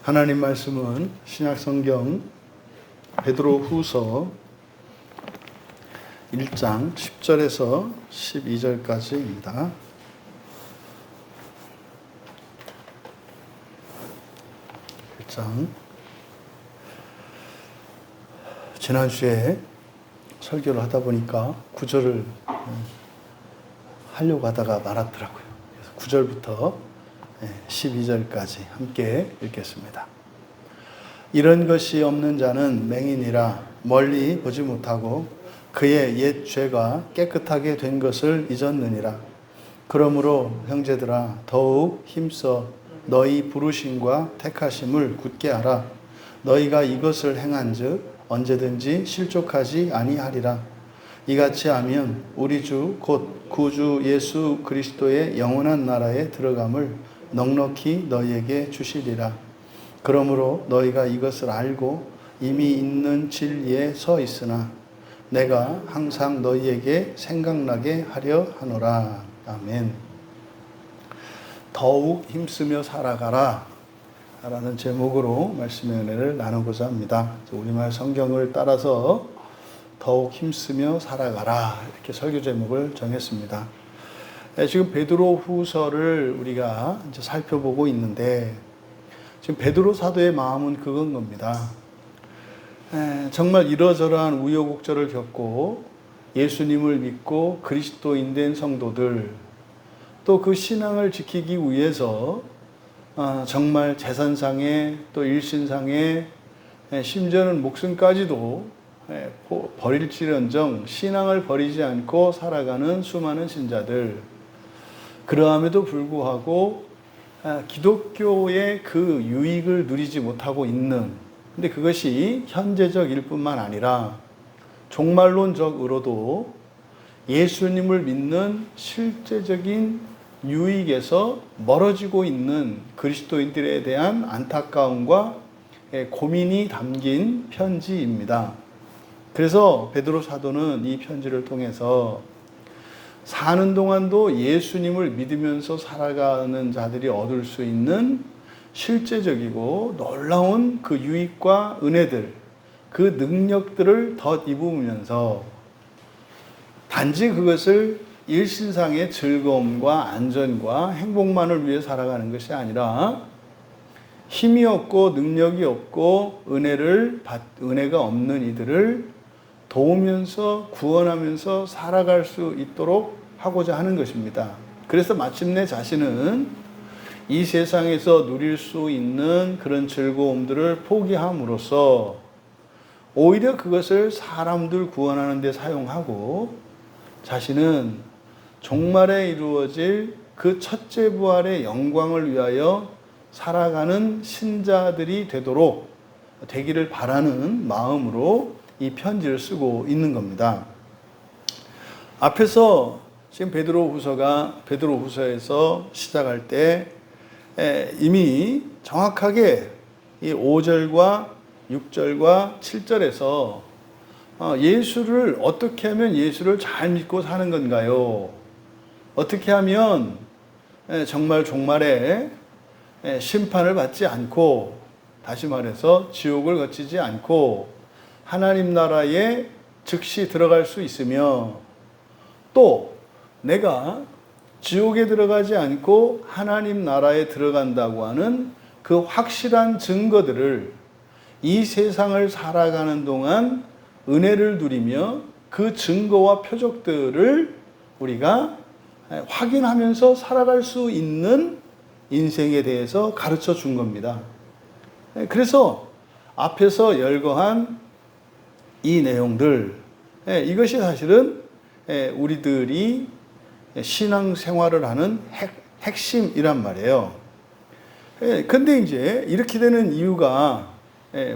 하나님 말씀은 신약성경 베드로후서 1장 10절에서 12절까지입니다. 1장. 지난주에 설교를 하다 보니까 9절을 하려고 하다가 말았더라고요. 그래서 9절부터 12절까지 함께 읽겠습니다. 이런 것이 없는 자는 맹인이라 멀리 보지 못하고 그의 옛 죄가 깨끗하게 된 것을 잊었느니라. 그러므로 형제들아 더욱 힘써 너희 부르심과 택하심을 굳게 하라. 너희가 이것을 행한즉 언제든지 실족하지 아니하리라. 이같이 하면 우리 주 곧 구주 예수 그리스도의 영원한 나라에 들어감을 넉넉히 너희에게 주시리라. 그러므로 너희가 이것을 알고 이미 있는 진리에 서 있으나 내가 항상 너희에게 생각나게 하려 하노라. 아멘. 더욱 힘쓰며 살아가라 라는 제목으로 말씀의 은혜를 나누고자 합니다. 우리말 성경을 따라서 더욱 힘쓰며 살아가라 이렇게 설교 제목을 정했습니다. 지금 베드로 후서를 우리가 이제 살펴보고 있는데 지금 베드로 사도의 마음은 그건 겁니다. 정말 이러저러한 우여곡절을 겪고 예수님을 믿고 그리스도인 된 성도들 또 그 신앙을 지키기 위해서 정말 재산상에 또 일신상에 심지어는 목숨까지도 버릴지언정 신앙을 버리지 않고 살아가는 수많은 신자들, 그러함에도 불구하고 기독교의 그 유익을 누리지 못하고 있는, 근데 그것이 현재적일 뿐만 아니라 종말론적으로도 예수님을 믿는 실제적인 유익에서 멀어지고 있는 그리스도인들에 대한 안타까움과 고민이 담긴 편지입니다. 그래서 베드로 사도는 이 편지를 통해서 사는 동안도 예수님을 믿으면서 살아가는 자들이 얻을 수 있는 실제적이고 놀라운 그 유익과 은혜들, 그 능력들을 덧입으면서 단지 그것을 일신상의 즐거움과 안전과 행복만을 위해 살아가는 것이 아니라 힘이 없고 능력이 없고 은혜가 없는 이들을 도우면서 구원하면서 살아갈 수 있도록 하고자 하는 것입니다. 그래서 마침내 자신은 이 세상에서 누릴 수 있는 그런 즐거움들을 포기함으로써 오히려 그것을 사람들 구원하는 데 사용하고 자신은 종말에 이루어질 그 첫째 부활의 영광을 위하여 살아가는 신자들이 되기를 바라는 마음으로 이 편지를 쓰고 있는 겁니다. 앞에서 지금 베드로후서에서 시작할 때 이미 정확하게 이 5절과 6절과 7절에서 예수를 어떻게 하면 예수를 잘 믿고 사는 건가요? 어떻게 하면 정말 종말에 심판을 받지 않고, 다시 말해서 지옥을 거치지 않고 하나님 나라에 즉시 들어갈 수 있으며, 또 내가 지옥에 들어가지 않고 하나님 나라에 들어간다고 하는 그 확실한 증거들을 이 세상을 살아가는 동안 은혜를 누리며 그 증거와 표적들을 우리가 확인하면서 살아갈 수 있는 인생에 대해서 가르쳐 준 겁니다. 그래서 앞에서 열거한 이 내용들, 이것이 사실은 우리들이 신앙생활을 하는 핵심이란 말이에요. 근데 이제 이렇게 되는 이유가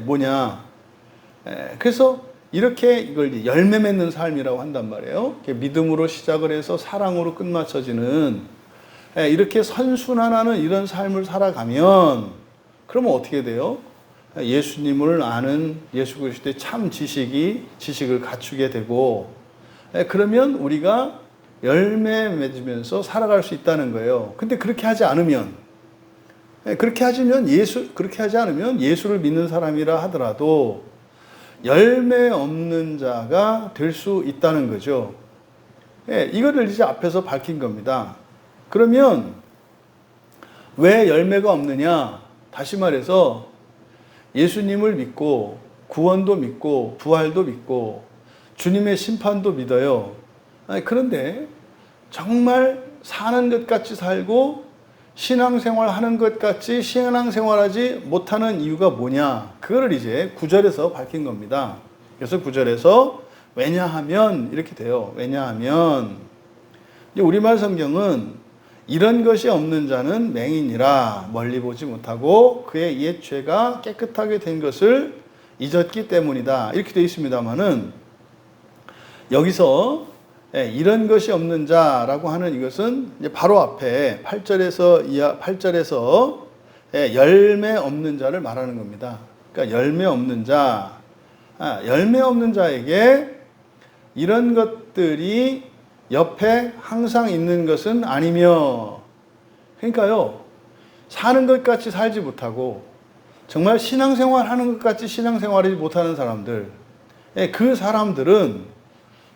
뭐냐? 그래서 이렇게 이걸 열매 맺는 삶이라고 한단 말이에요. 믿음으로 시작을 해서 사랑으로 끝마쳐지는, 이렇게 선순환하는 이런 삶을 살아가면 그러면 어떻게 돼요? 예수님을 아는 예수 그리스도의 참 지식을 갖추게 되고, 그러면 우리가 열매 맺으면서 살아갈 수 있다는 거예요. 근데 그렇게 하지 않으면 그렇게 하지 않으면 예수를 믿는 사람이라 하더라도 열매 없는 자가 될 수 있다는 거죠. 이거를 이제 앞에서 밝힌 겁니다. 그러면 왜 열매가 없느냐? 다시 말해서 예수님을 믿고 구원도 믿고 부활도 믿고 주님의 심판도 믿어요. 그런데 정말 사는 것 같이 살고 신앙생활 하는 것 같이 신앙생활하지 못하는 이유가 뭐냐? 그거를 이제 9절에서 밝힌 겁니다. 그래서 9절에서 왜냐하면 이렇게 돼요. 왜냐하면 우리말 성경은 이런 것이 없는 자는 맹인이라 멀리 보지 못하고 그의 옛 죄가 깨끗하게 된 것을 잊었기 때문이다. 이렇게 되어 있습니다만은 여기서 이런 것이 없는 자라고 하는 이것은 이제 바로 앞에 8절에서 열매 없는 자를 말하는 겁니다. 그러니까 열매 없는 자에게 이런 것들이 옆에 항상 있는 것은 아니며, 그러니까요, 사는 것 같이 살지 못하고 정말 신앙생활 하는 것 같이 신앙생활하지 못하는 사람들, 그 사람들은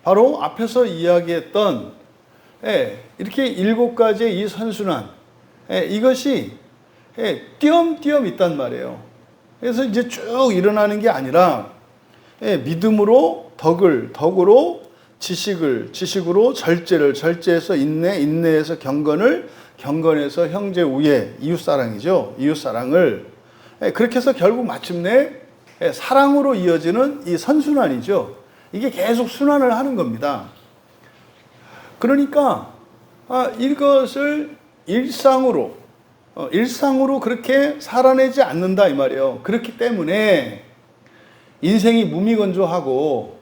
바로 앞에서 이야기했던 이렇게 7가지의 이 선순환, 이것이 띄엄띄엄 있단 말이에요. 그래서 이제 쭉 일어나는 게 아니라 믿음으로 덕으로 지식으로 절제에서 인내, 인내에서 경건에서 형제 우애, 이웃사랑이죠. 이웃사랑을 그렇게 해서 결국 마침내 사랑으로 이어지는 이 선순환이죠. 이게 계속 순환을 하는 겁니다. 그러니까 이것을 일상으로 그렇게 살아내지 않는다 이 말이에요. 그렇기 때문에 인생이 무미건조하고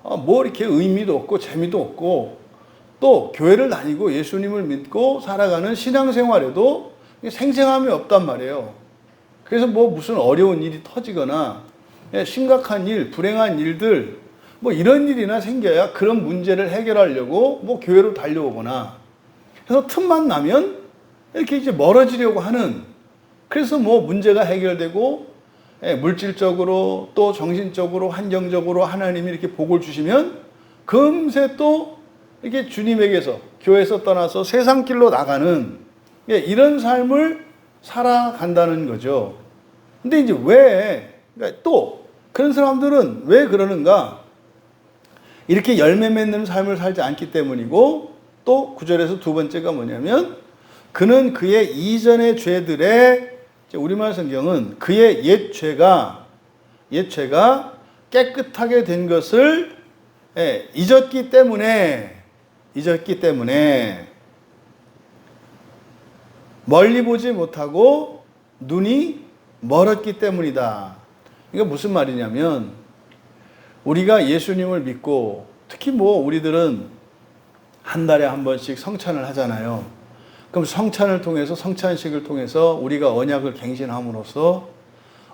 뭐 이렇게 의미도 없고 재미도 없고 또 교회를 다니고 예수님을 믿고 살아가는 신앙생활에도 생생함이 없단 말이에요. 그래서 뭐 무슨 어려운 일이 터지거나 심각한 일, 불행한 일들 뭐 이런 일이나 생겨야 그런 문제를 해결하려고 뭐 교회로 달려오거나 해서 틈만 나면 이렇게 이제 멀어지려고 하는, 그래서 뭐 문제가 해결되고 물질적으로 또 정신적으로 환경적으로 하나님이 이렇게 복을 주시면 금세 또 이렇게 주님에게서 교회에서 떠나서 세상 길로 나가는 이런 삶을 살아간다는 거죠. 근데 이제 그러니까 또 그런 사람들은 왜 그러는가? 이렇게 열매 맺는 삶을 살지 않기 때문이고, 또 9절에서 두 번째가 뭐냐면 그는 그의 이전의 죄들의, 우리말 성경은 그의 옛 죄가 깨끗하게 된 것을 잊었기 때문에 멀리 보지 못하고 눈이 멀었기 때문이다. 이게 무슨 말이냐면 우리가 예수님을 믿고 특히 뭐 우리들은 한 달에 한 번씩 성찬을 하잖아요. 그럼 성찬식을 통해서 우리가 언약을 갱신함으로써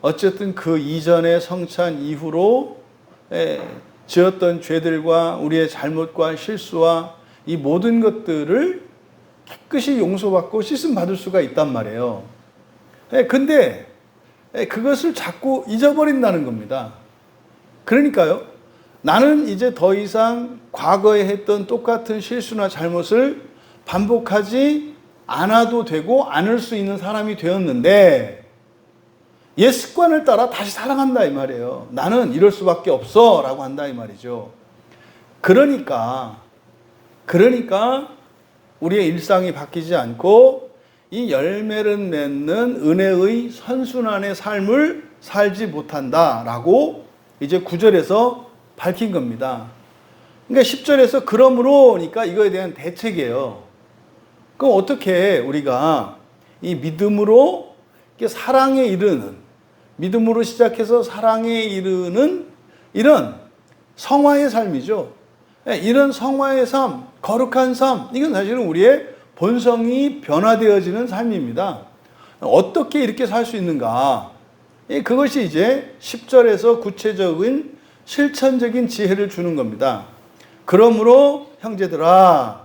어쨌든 그 이전의 성찬 이후로 지었던 죄들과 우리의 잘못과 실수와 이 모든 것들을 깨끗이 용서받고 씻음 받을 수가 있단 말이에요. 근데 그것을 자꾸 잊어버린다는 겁니다. 그러니까요, 나는 이제 더 이상 과거에 했던 똑같은 실수나 잘못을 반복하지 않아도 되고 않을 수 있는 사람이 되었는데 옛 습관을 따라 다시 살아간다 이 말이에요. 나는 이럴 수밖에 없어 라고 한다 이 말이죠. 그러니까 우리의 일상이 바뀌지 않고 이 열매를 맺는 은혜의 선순환의 삶을 살지 못한다라고 이제 9절에서 밝힌 겁니다. 그러니까 10절에서 그러므로니까 이거에 대한 대책이에요. 그럼 어떻게 우리가 이 믿음으로 사랑에 이르는, 믿음으로 시작해서 사랑에 이르는 이런 성화의 삶이죠. 이런 성화의 삶, 거룩한 삶, 이건 사실은 우리의 본성이 변화되어지는 삶입니다. 어떻게 이렇게 살 수 있는가? 그것이 이제 10절에서 구체적인 실천적인 지혜를 주는 겁니다. 그러므로 형제들아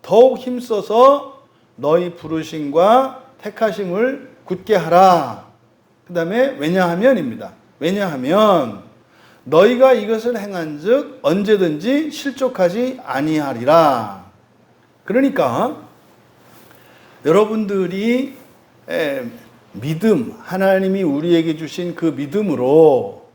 더욱 힘써서 너희 부르심과 택하심을 굳게 하라. 그 다음에 왜냐하면입니다. 왜냐하면 너희가 이것을 행한즉 언제든지 실족하지 아니하리라. 그러니까 여러분들이 믿음, 하나님이 우리에게 주신 그 믿음으로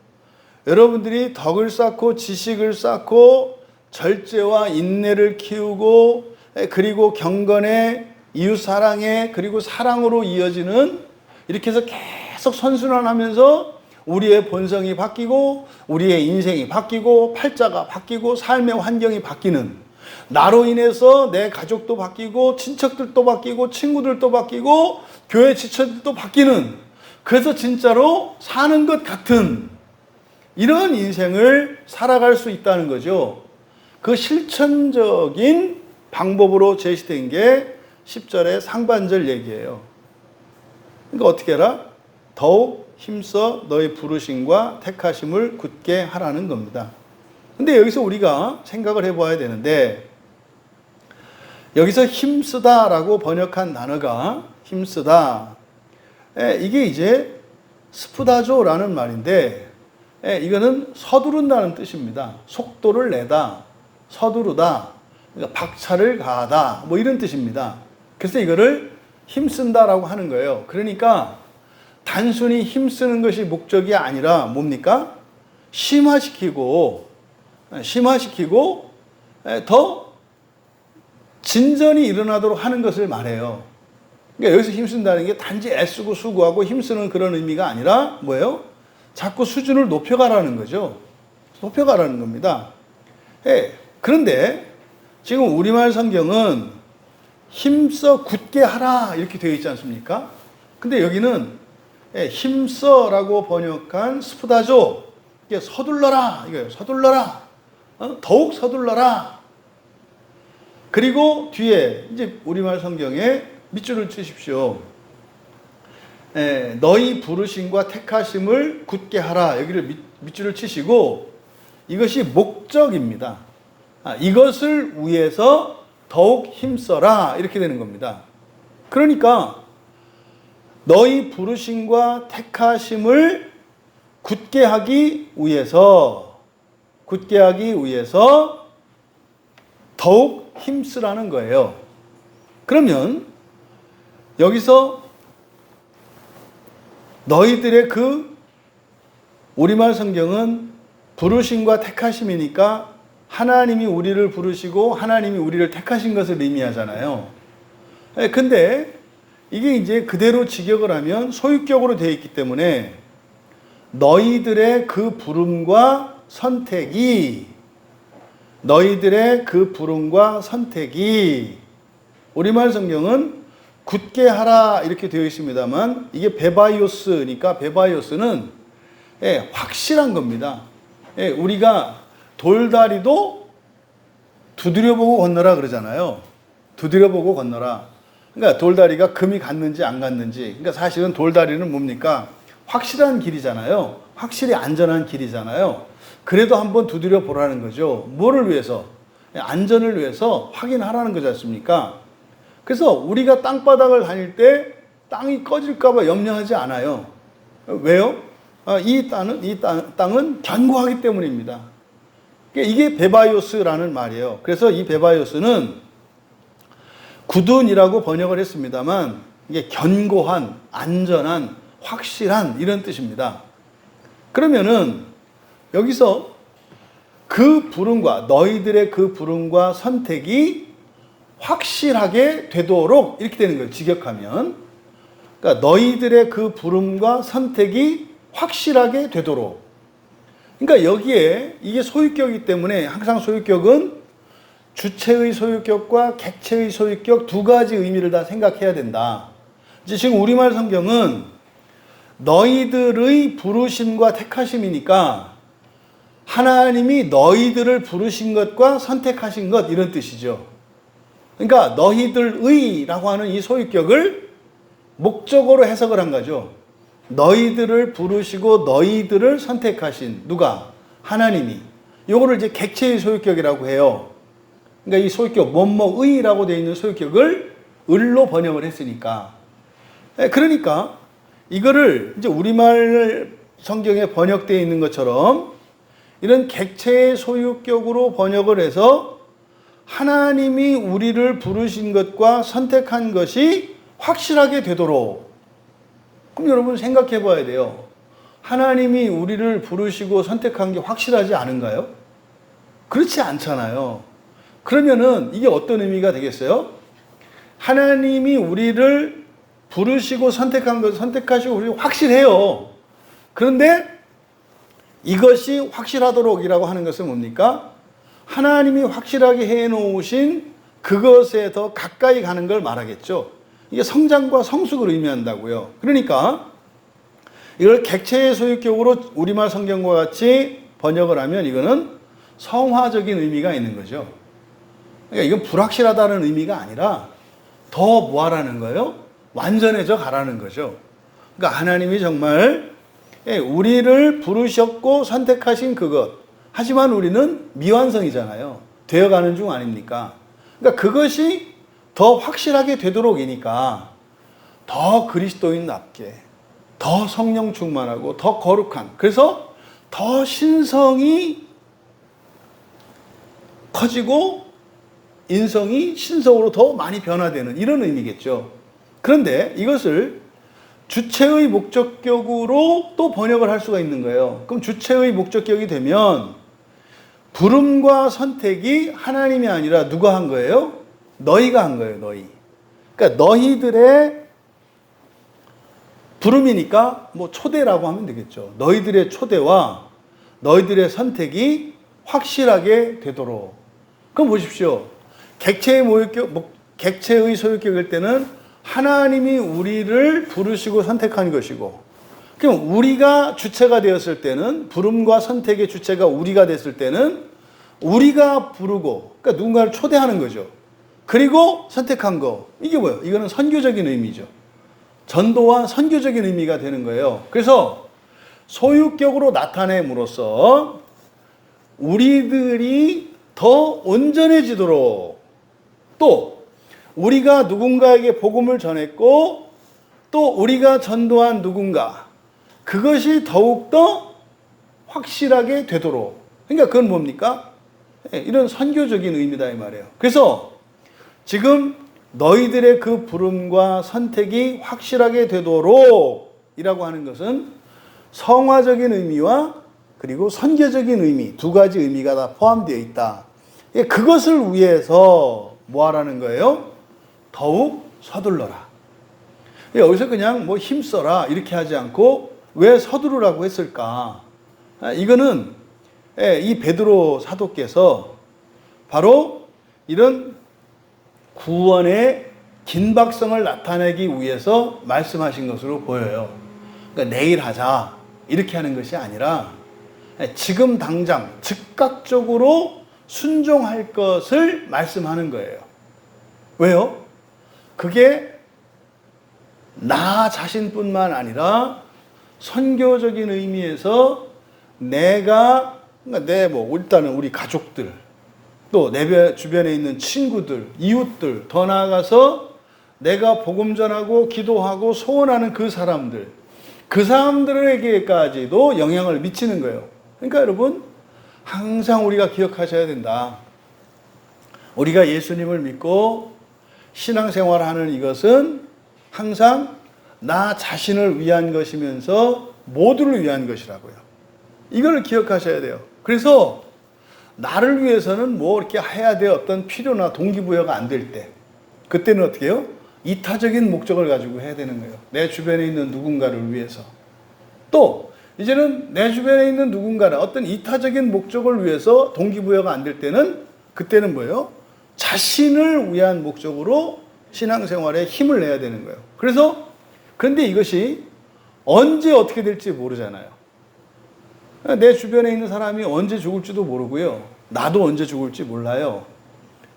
여러분들이 덕을 쌓고 지식을 쌓고 절제와 인내를 키우고 그리고 경건에 이웃사랑에 그리고 사랑으로 이어지는 이렇게 해서 계속 선순환하면서 우리의 본성이 바뀌고 우리의 인생이 바뀌고 팔자가 바뀌고 삶의 환경이 바뀌는, 나로 인해서 내 가족도 바뀌고 친척들도 바뀌고 친구들도 바뀌고 교회 지체들도 바뀌는, 그래서 진짜로 사는 것 같은 이런 인생을 살아갈 수 있다는 거죠. 그 실천적인 방법으로 제시된 게 10절의 상반절 얘기예요. 그러니까 어떻게 해라? 더욱 힘써 너의 부르심과 택하심을 굳게 하라는 겁니다. 근데 여기서 우리가 생각을 해봐야 되는데, 여기서 힘쓰다라고 번역한 단어가 힘쓰다, 이게 이제 스푸다조라는 말인데, 이거는 서두른다는 뜻입니다. 속도를 내다, 서두르다, 그러니까 박차를 가하다, 뭐 이런 뜻입니다. 그래서 이거를 힘쓴다라고 하는 거예요. 그러니까 단순히 힘쓰는 것이 목적이 아니라 뭡니까? 심화시키고 더 진전이 일어나도록 하는 것을 말해요. 그러니까 여기서 힘쓴다는 게 단지 애쓰고 수고하고 힘쓰는 그런 의미가 아니라 뭐예요? 자꾸 수준을 높여가라는 거죠. 높여가라는 겁니다. 그런데 지금 우리말 성경은 힘써 굳게 하라 이렇게 되어 있지 않습니까? 근데 여기는 힘써라고 번역한 스푸다조, 이게 서둘러라 이거예요. 서둘러라, 더욱 서둘러라. 그리고 뒤에 이제 우리말 성경에 밑줄을 치십시오. 너희 부르심과 택하심을 굳게 하라. 여기를 밑줄을 치시고, 이것이 목적입니다. 이것을 위해서 더욱 힘써라 이렇게 되는 겁니다. 그러니까 너희 부르심과 택하심을 굳게 하기 위해서 더욱 힘쓰라는 거예요. 그러면 여기서 너희들의 그 우리말 성경은 부르심과 택하심이니까 하나님이 우리를 부르시고 하나님이 우리를 택하신 것을 의미하잖아요. 근데 이게 이제 그대로 직역을 하면 소유격으로 되어 있기 때문에 너희들의 그 부름과 선택이 우리말 성경은 굳게 하라 이렇게 되어 있습니다만, 이게 베바이오스니까 베바이오스는 확실한 겁니다. 우리가 돌다리도 두드려보고 건너라 그러잖아요. 두드려보고 건너라. 그러니까 돌다리가 금이 갔는지 안 갔는지. 그러니까 사실은 돌다리는 뭡니까? 확실한 길이잖아요. 확실히 안전한 길이잖아요. 그래도 한번 두드려 보라는 거죠. 뭐를 위해서? 안전을 위해서 확인하라는 거지 않습니까? 그래서 우리가 땅바닥을 다닐 때 땅이 꺼질까봐 염려하지 않아요. 왜요? 이 땅은 견고하기 때문입니다. 이게 베바이오스라는 말이에요. 그래서 이 베바이오스는 굳은이라고 번역을 했습니다만, 이게 견고한, 안전한, 확실한 이런 뜻입니다. 그러면은 여기서 그 부름과 너희들의 그 부름과 선택이 확실하게 되도록 이렇게 되는 거예요. 직역하면. 그러니까 너희들의 그 부름과 선택이 확실하게 되도록. 그러니까 여기에 이게 소유격이기 때문에 항상 소유격은 주체의 소유격과 객체의 소유격 두 가지 의미를 다 생각해야 된다. 이제 지금 우리말 성경은 너희들의 부르심과 택하심이니까 하나님이 너희들을 부르신 것과 선택하신 것 이런 뜻이죠. 그러니까 너희들의라고 하는 이 소유격을 목적으로 해석을 한 거죠. 너희들을 부르시고 너희들을 선택하신 누가? 하나님이. 요거를 이제 객체의 소유격이라고 해요. 그러니까 이 소유격 뭐뭐의라고 되어 있는 소유격을 을로 번역을 했으니까. 그러니까 이거를 이제 우리말 성경에 번역되어 있는 것처럼 이런 객체의 소유격으로 번역을 해서 하나님이 우리를 부르신 것과 선택한 것이 확실하게 되도록. 그럼 여러분 생각해 봐야 돼요. 하나님이 우리를 부르시고 선택한 게 확실하지 않은가요? 그렇지 않잖아요. 그러면은 이게 어떤 의미가 되겠어요? 하나님이 우리를 부르시고 선택한 것, 선택하시고 우리 확실해요. 그런데 이것이 확실하도록이라고 하는 것은 뭡니까? 하나님이 확실하게 해놓으신 그것에 더 가까이 가는 걸 말하겠죠. 이게 성장과 성숙을 의미한다고요. 그러니까 이걸 객체의 소유격으로 우리말 성경과 같이 번역을 하면 이거는 성화적인 의미가 있는 거죠. 그러니까 이건 불확실하다는 의미가 아니라 더 뭐하라는 거예요? 완전해져 가라는 거죠. 그러니까 하나님이 정말 우리를 부르셨고 선택하신 그것. 하지만 우리는 미완성이잖아요. 되어가는 중 아닙니까? 그러니까 그것이 더 확실하게 되도록이니까 더 그리스도인답게, 더 성령 충만하고 더 거룩한, 그래서 더 신성이 커지고 인성이 신성으로 더 많이 변화되는 이런 의미겠죠. 그런데 이것을 주체의 목적격으로 또 번역을 할 수가 있는 거예요. 그럼 주체의 목적격이 되면 부름과 선택이 하나님이 아니라 누가 한 거예요? 너희가 한 거예요, 너희. 그러니까 너희들의 부름이니까 뭐 초대라고 하면 되겠죠. 너희들의 초대와 너희들의 선택이 확실하게 되도록. 그럼 보십시오. 객체의 소유격일 때는 하나님이 우리를 부르시고 선택한 것이고, 그럼 우리가 주체가 되었을 때는, 부름과 선택의 주체가 우리가 됐을 때는 우리가 부르고, 그러니까 누군가를 초대하는 거죠. 그리고 선택한 거. 이게 뭐예요? 이거는 선교적인 의미죠. 전도와 선교적인 의미가 되는 거예요. 그래서 소유격으로 나타냄으로써 우리들이 더 온전해지도록, 또 우리가 누군가에게 복음을 전했고 또 우리가 전도한 누군가, 그것이 더욱더 확실하게 되도록. 그러니까 그건 뭡니까? 이런 선교적인 의미다 이 말이에요. 그래서 지금 너희들의 그 부름과 선택이 확실하게 되도록 이라고 하는 것은 성화적인 의미와 그리고 선교적인 의미, 두 가지 의미가 다 포함되어 있다. 그것을 위해서 뭐 하라는 거예요? 더욱 서둘러라. 여기서 그냥 뭐 힘써라 이렇게 하지 않고 왜 서두르라고 했을까? 이거는 이 베드로 사도께서 바로 이런 구원의 긴박성을 나타내기 위해서 말씀하신 것으로 보여요. 그러니까 내일 하자 이렇게 하는 것이 아니라 지금 당장 즉각적으로 순종할 것을 말씀하는 거예요. 왜요? 그게 나 자신뿐만 아니라 선교적인 의미에서 내가, 일단은 우리 가족들, 또 내 주변에 있는 친구들, 이웃들, 더 나아가서 내가 복음 전하고 기도하고 소원하는 그 사람들에게까지도 영향을 미치는 거예요. 그러니까 여러분, 항상 우리가 기억하셔야 된다. 우리가 예수님을 믿고 신앙생활하는 이것은 항상 나 자신을 위한 것이면서 모두를 위한 것이라고요. 이걸 기억하셔야 돼요. 그래서 나를 위해서는 뭐 이렇게 해야 될 어떤 필요나 동기부여가 안 될 때, 그때는 어떻게 해요? 이타적인 목적을 가지고 해야 되는 거예요. 내 주변에 있는 누군가를 위해서. 또 이제는 내 주변에 있는 누군가는 어떤 이타적인 목적을 위해서 동기부여가 안 될 때는, 그때는 뭐예요? 자신을 위한 목적으로 신앙생활에 힘을 내야 되는 거예요. 그런데 이것이 언제 어떻게 될지 모르잖아요. 내 주변에 있는 사람이 언제 죽을지도 모르고요. 나도 언제 죽을지 몰라요.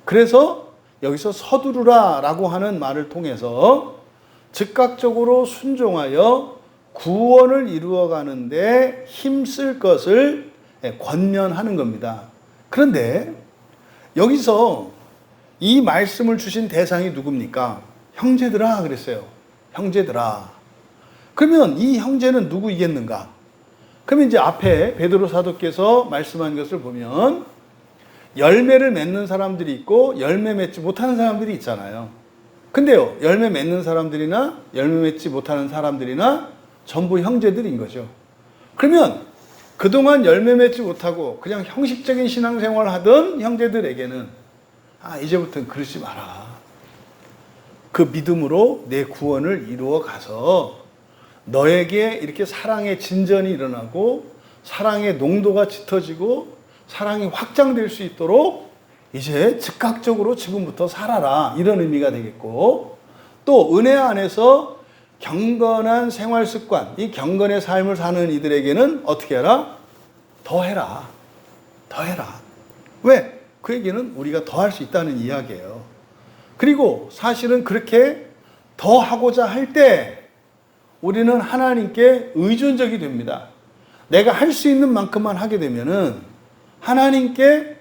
그래서 여기서 서두르라 라고 하는 말을 통해서 즉각적으로 순종하여 구원을 이루어가는데 힘쓸 것을 권면하는 겁니다. 그런데 여기서 이 말씀을 주신 대상이 누굽니까? 형제들아 그랬어요. 형제들아. 그러면 이 형제는 누구이겠는가? 그러면 이제 앞에 베드로 사도께서 말씀한 것을 보면 열매를 맺는 사람들이 있고 열매 맺지 못하는 사람들이 있잖아요. 근데요, 열매 맺는 사람들이나 열매 맺지 못하는 사람들이나 전부 형제들인 거죠. 그러면 그동안 열매 맺지 못하고 그냥 형식적인 신앙생활을 하던 형제들에게는 이제부터는 그러지 마라. 그 믿음으로 내 구원을 이루어 가서 너에게 이렇게 사랑의 진전이 일어나고 사랑의 농도가 짙어지고 사랑이 확장될 수 있도록 이제 즉각적으로 지금부터 살아라. 이런 의미가 되겠고, 또 은혜 안에서 경건한 생활 습관, 이 경건의 삶을 사는 이들에게는 어떻게 해라? 더 해라. 더 해라. 왜? 그 얘기는 우리가 더 할 수 있다는 이야기예요. 그리고 사실은 그렇게 더 하고자 할 때 우리는 하나님께 의존적이 됩니다. 내가 할 수 있는 만큼만 하게 되면은 하나님께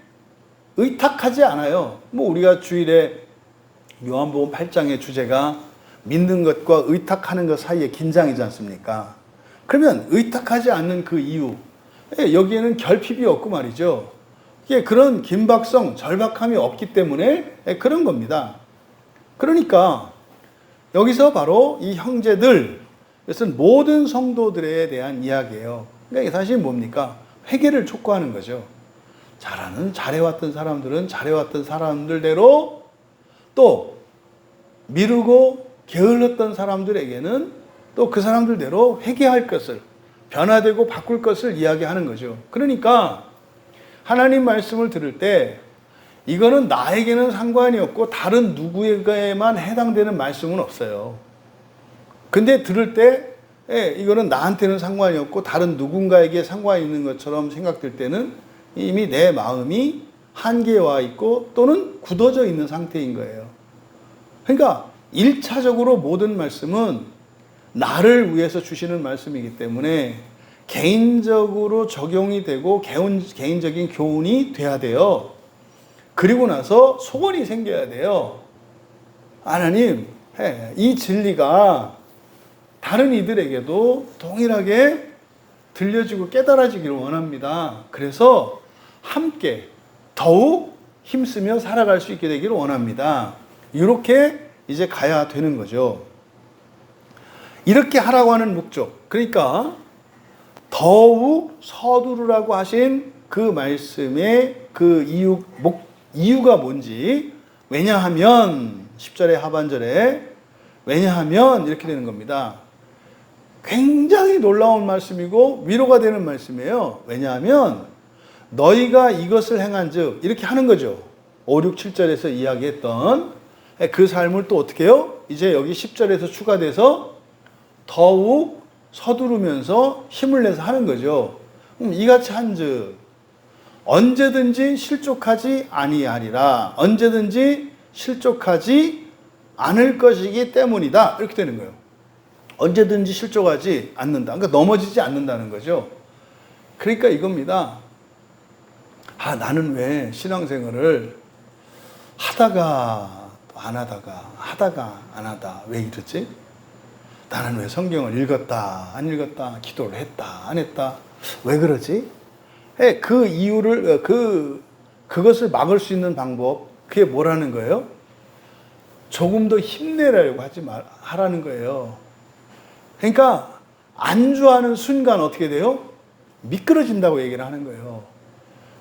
의탁하지 않아요. 뭐 우리가 주일에 요한복음 8장의 주제가 믿는 것과 의탁하는 것 사이의 긴장이지 않습니까? 그러면 의탁하지 않는 그 이유, 여기에는 결핍이 없고 말이죠. 그런 긴박성, 절박함이 없기 때문에 그런 겁니다. 그러니까 여기서 바로 이 형제들, 이것은 모든 성도들에 대한 이야기예요. 그러니까 사실 뭡니까? 회개를 촉구하는 거죠. 잘해왔던 사람들은 잘해왔던 사람들대로, 또 미루고 게을렀던 사람들에게는 또 그 사람들대로 회개할 것을, 변화되고 바꿀 것을 이야기하는 거죠. 그러니까 하나님 말씀을 들을 때 이거는 나에게는 상관이 없고 다른 누구에게만 해당되는 말씀은 없어요. 근데 들을 때 이거는 나한테는 상관이 없고 다른 누군가에게 상관이 있는 것처럼 생각될 때는 이미 내 마음이 한계와 있고 또는 굳어져 있는 상태인 거예요. 그러니까 1차적으로 모든 말씀은 나를 위해서 주시는 말씀이기 때문에 개인적으로 적용이 되고 개인적인 교훈이 돼야 돼요. 그리고 나서 소원이 생겨야 돼요. 하나님, 이 진리가 다른 이들에게도 동일하게 들려지고 깨달아지기를 원합니다. 그래서 함께 더욱 힘쓰며 살아갈 수 있게 되기를 원합니다. 이렇게 이제 가야 되는 거죠. 이렇게 하라고 하는 목적, 그러니까 더욱 서두르라고 하신 그 말씀의 그 이유가 뭔지, 왜냐하면 10절의 하반절에 왜냐하면 이렇게 되는 겁니다. 굉장히 놀라운 말씀이고 위로가 되는 말씀이에요. 왜냐하면 너희가 이것을 행한즉, 이렇게 하는 거죠. 5, 6, 7절에서 이야기했던 그 삶을 또 어떻게 해요? 이제 여기 10절에서 추가돼서 더욱 서두르면서 힘을 내서 하는 거죠. 이같이 한즉 언제든지 실족하지 아니하리라. 언제든지 실족하지 않을 것이기 때문이다. 이렇게 되는 거예요. 언제든지 실족하지 않는다. 그러니까 넘어지지 않는다는 거죠. 그러니까 이겁니다. 나는 왜 신앙생활을 하다가 안 하다가 하다가 안 하다 왜 이러지? 나는 왜 성경을 읽었다 안 읽었다, 기도를 했다 안 했다 왜 그러지? 그 이유를 그것을 막을 수 있는 방법, 그게 뭐라는 거예요? 조금 더 힘내라고 하라는 거예요. 그러니까 안주하는 순간 어떻게 돼요? 미끄러진다고 얘기를 하는 거예요.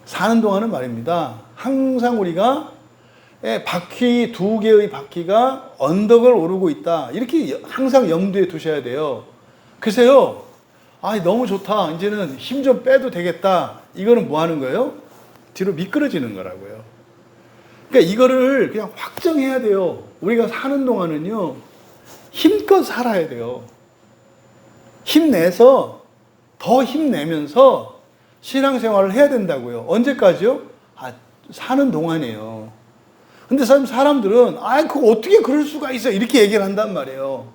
사는 동안은 말입니다. 항상 우리가 바퀴, 두 개의 바퀴가 언덕을 오르고 있다. 이렇게 항상 염두에 두셔야 돼요. 글쎄요, 너무 좋다. 이제는 힘 좀 빼도 되겠다. 이거는 뭐 하는 거예요? 뒤로 미끄러지는 거라고요. 그러니까 이거를 그냥 확정해야 돼요. 우리가 사는 동안은요, 힘껏 살아야 돼요. 힘내서, 더 힘내면서 신앙생활을 해야 된다고요. 언제까지요? 사는 동안이에요. 근데 사람들은 그거 어떻게 그럴 수가 있어, 이렇게 얘기를 한단 말이에요.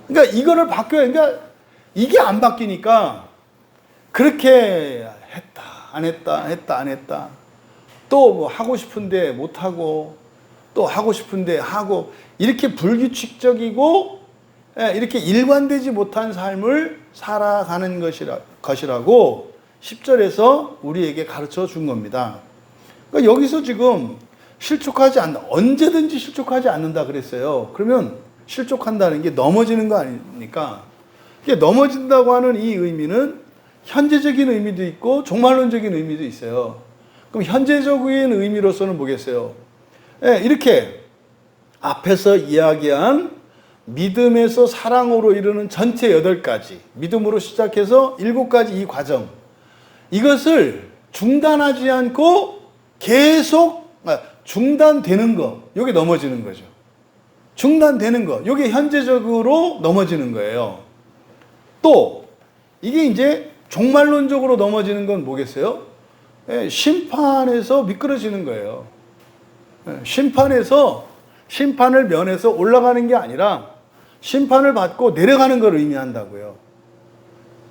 그러니까 이거를 바뀌어야, 그러니까 이게 안 바뀌니까 그렇게 했다 안 했다 했다 안 했다, 또 뭐 하고 싶은데 못 하고 또 하고 싶은데 하고, 이렇게 불규칙적이고 이렇게 일관되지 못한 삶을 살아가는 것이라고 10절에서 우리에게 가르쳐 준 겁니다. 그러니까 여기서 지금 실족하지 않는다. 언제든지 실족하지 않는다 그랬어요. 그러면 실족한다는 게 넘어지는 거 아닙니까? 이게 넘어진다고 하는 이 의미는 현재적인 의미도 있고 종말론적인 의미도 있어요. 그럼 현재적인 의미로서는 뭐겠어요? 이렇게 앞에서 이야기한 믿음에서 사랑으로 이르는 전체 8가지, 믿음으로 시작해서 7가지 이 과정, 이것을 중단하지 않고 계속 중단되는 거, 이게 넘어지는 거죠. 중단되는 거, 이게 현재적으로 넘어지는 거예요. 또 이게 이제 종말론적으로 넘어지는 건 뭐겠어요? 심판에서 미끄러지는 거예요. 심판을 면해서 올라가는 게 아니라 심판을 받고 내려가는 걸 의미한다고요.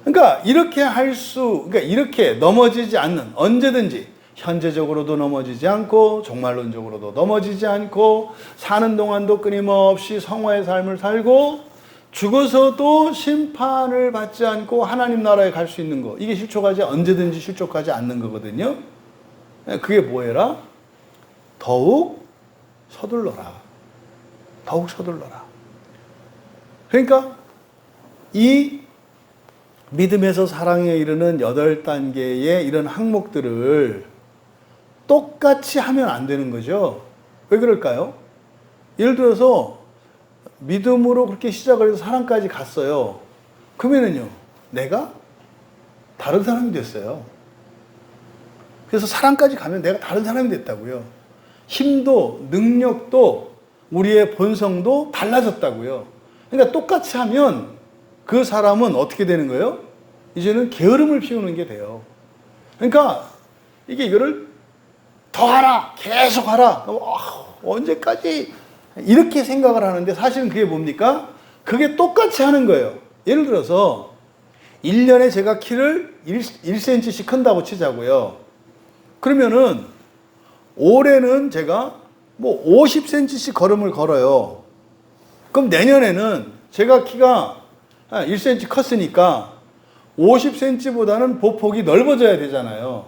그러니까 그러니까 이렇게 넘어지지 않는, 언제든지 현재적으로도 넘어지지 않고 종말론적으로도 넘어지지 않고 사는 동안도 끊임없이 성화의 삶을 살고 죽어서도 심판을 받지 않고 하나님 나라에 갈 수 있는 거, 이게 언제든지 실족하지 않는 거거든요. 그게 뭐해라? 더욱 서둘러라. 더욱 서둘러라. 그러니까 이 믿음에서 사랑에 이르는 8단계의 이런 항목들을 똑같이 하면 안 되는 거죠. 왜 그럴까요? 예를 들어서 믿음으로 그렇게 시작을 해서 사랑까지 갔어요. 그러면은요, 내가 다른 사람이 됐어요. 그래서 사랑까지 가면 내가 다른 사람이 됐다고요. 힘도 능력도 우리의 본성도 달라졌다고요. 그러니까 똑같이 하면 그 사람은 어떻게 되는 거예요? 이제는 게으름을 피우는 게 돼요. 그러니까 이거를 더 하라, 계속 하라. 언제까지 이렇게 생각을 하는데 사실은 그게 뭡니까? 그게 똑같이 하는 거예요. 예를 들어서 1년에 제가 키를 1cm씩 큰다고 치자고요. 그러면은 올해는 제가 50cm씩 걸음을 걸어요. 그럼 내년에는 제가 키가 1cm 컸으니까 50cm보다는 보폭이 넓어져야 되잖아요.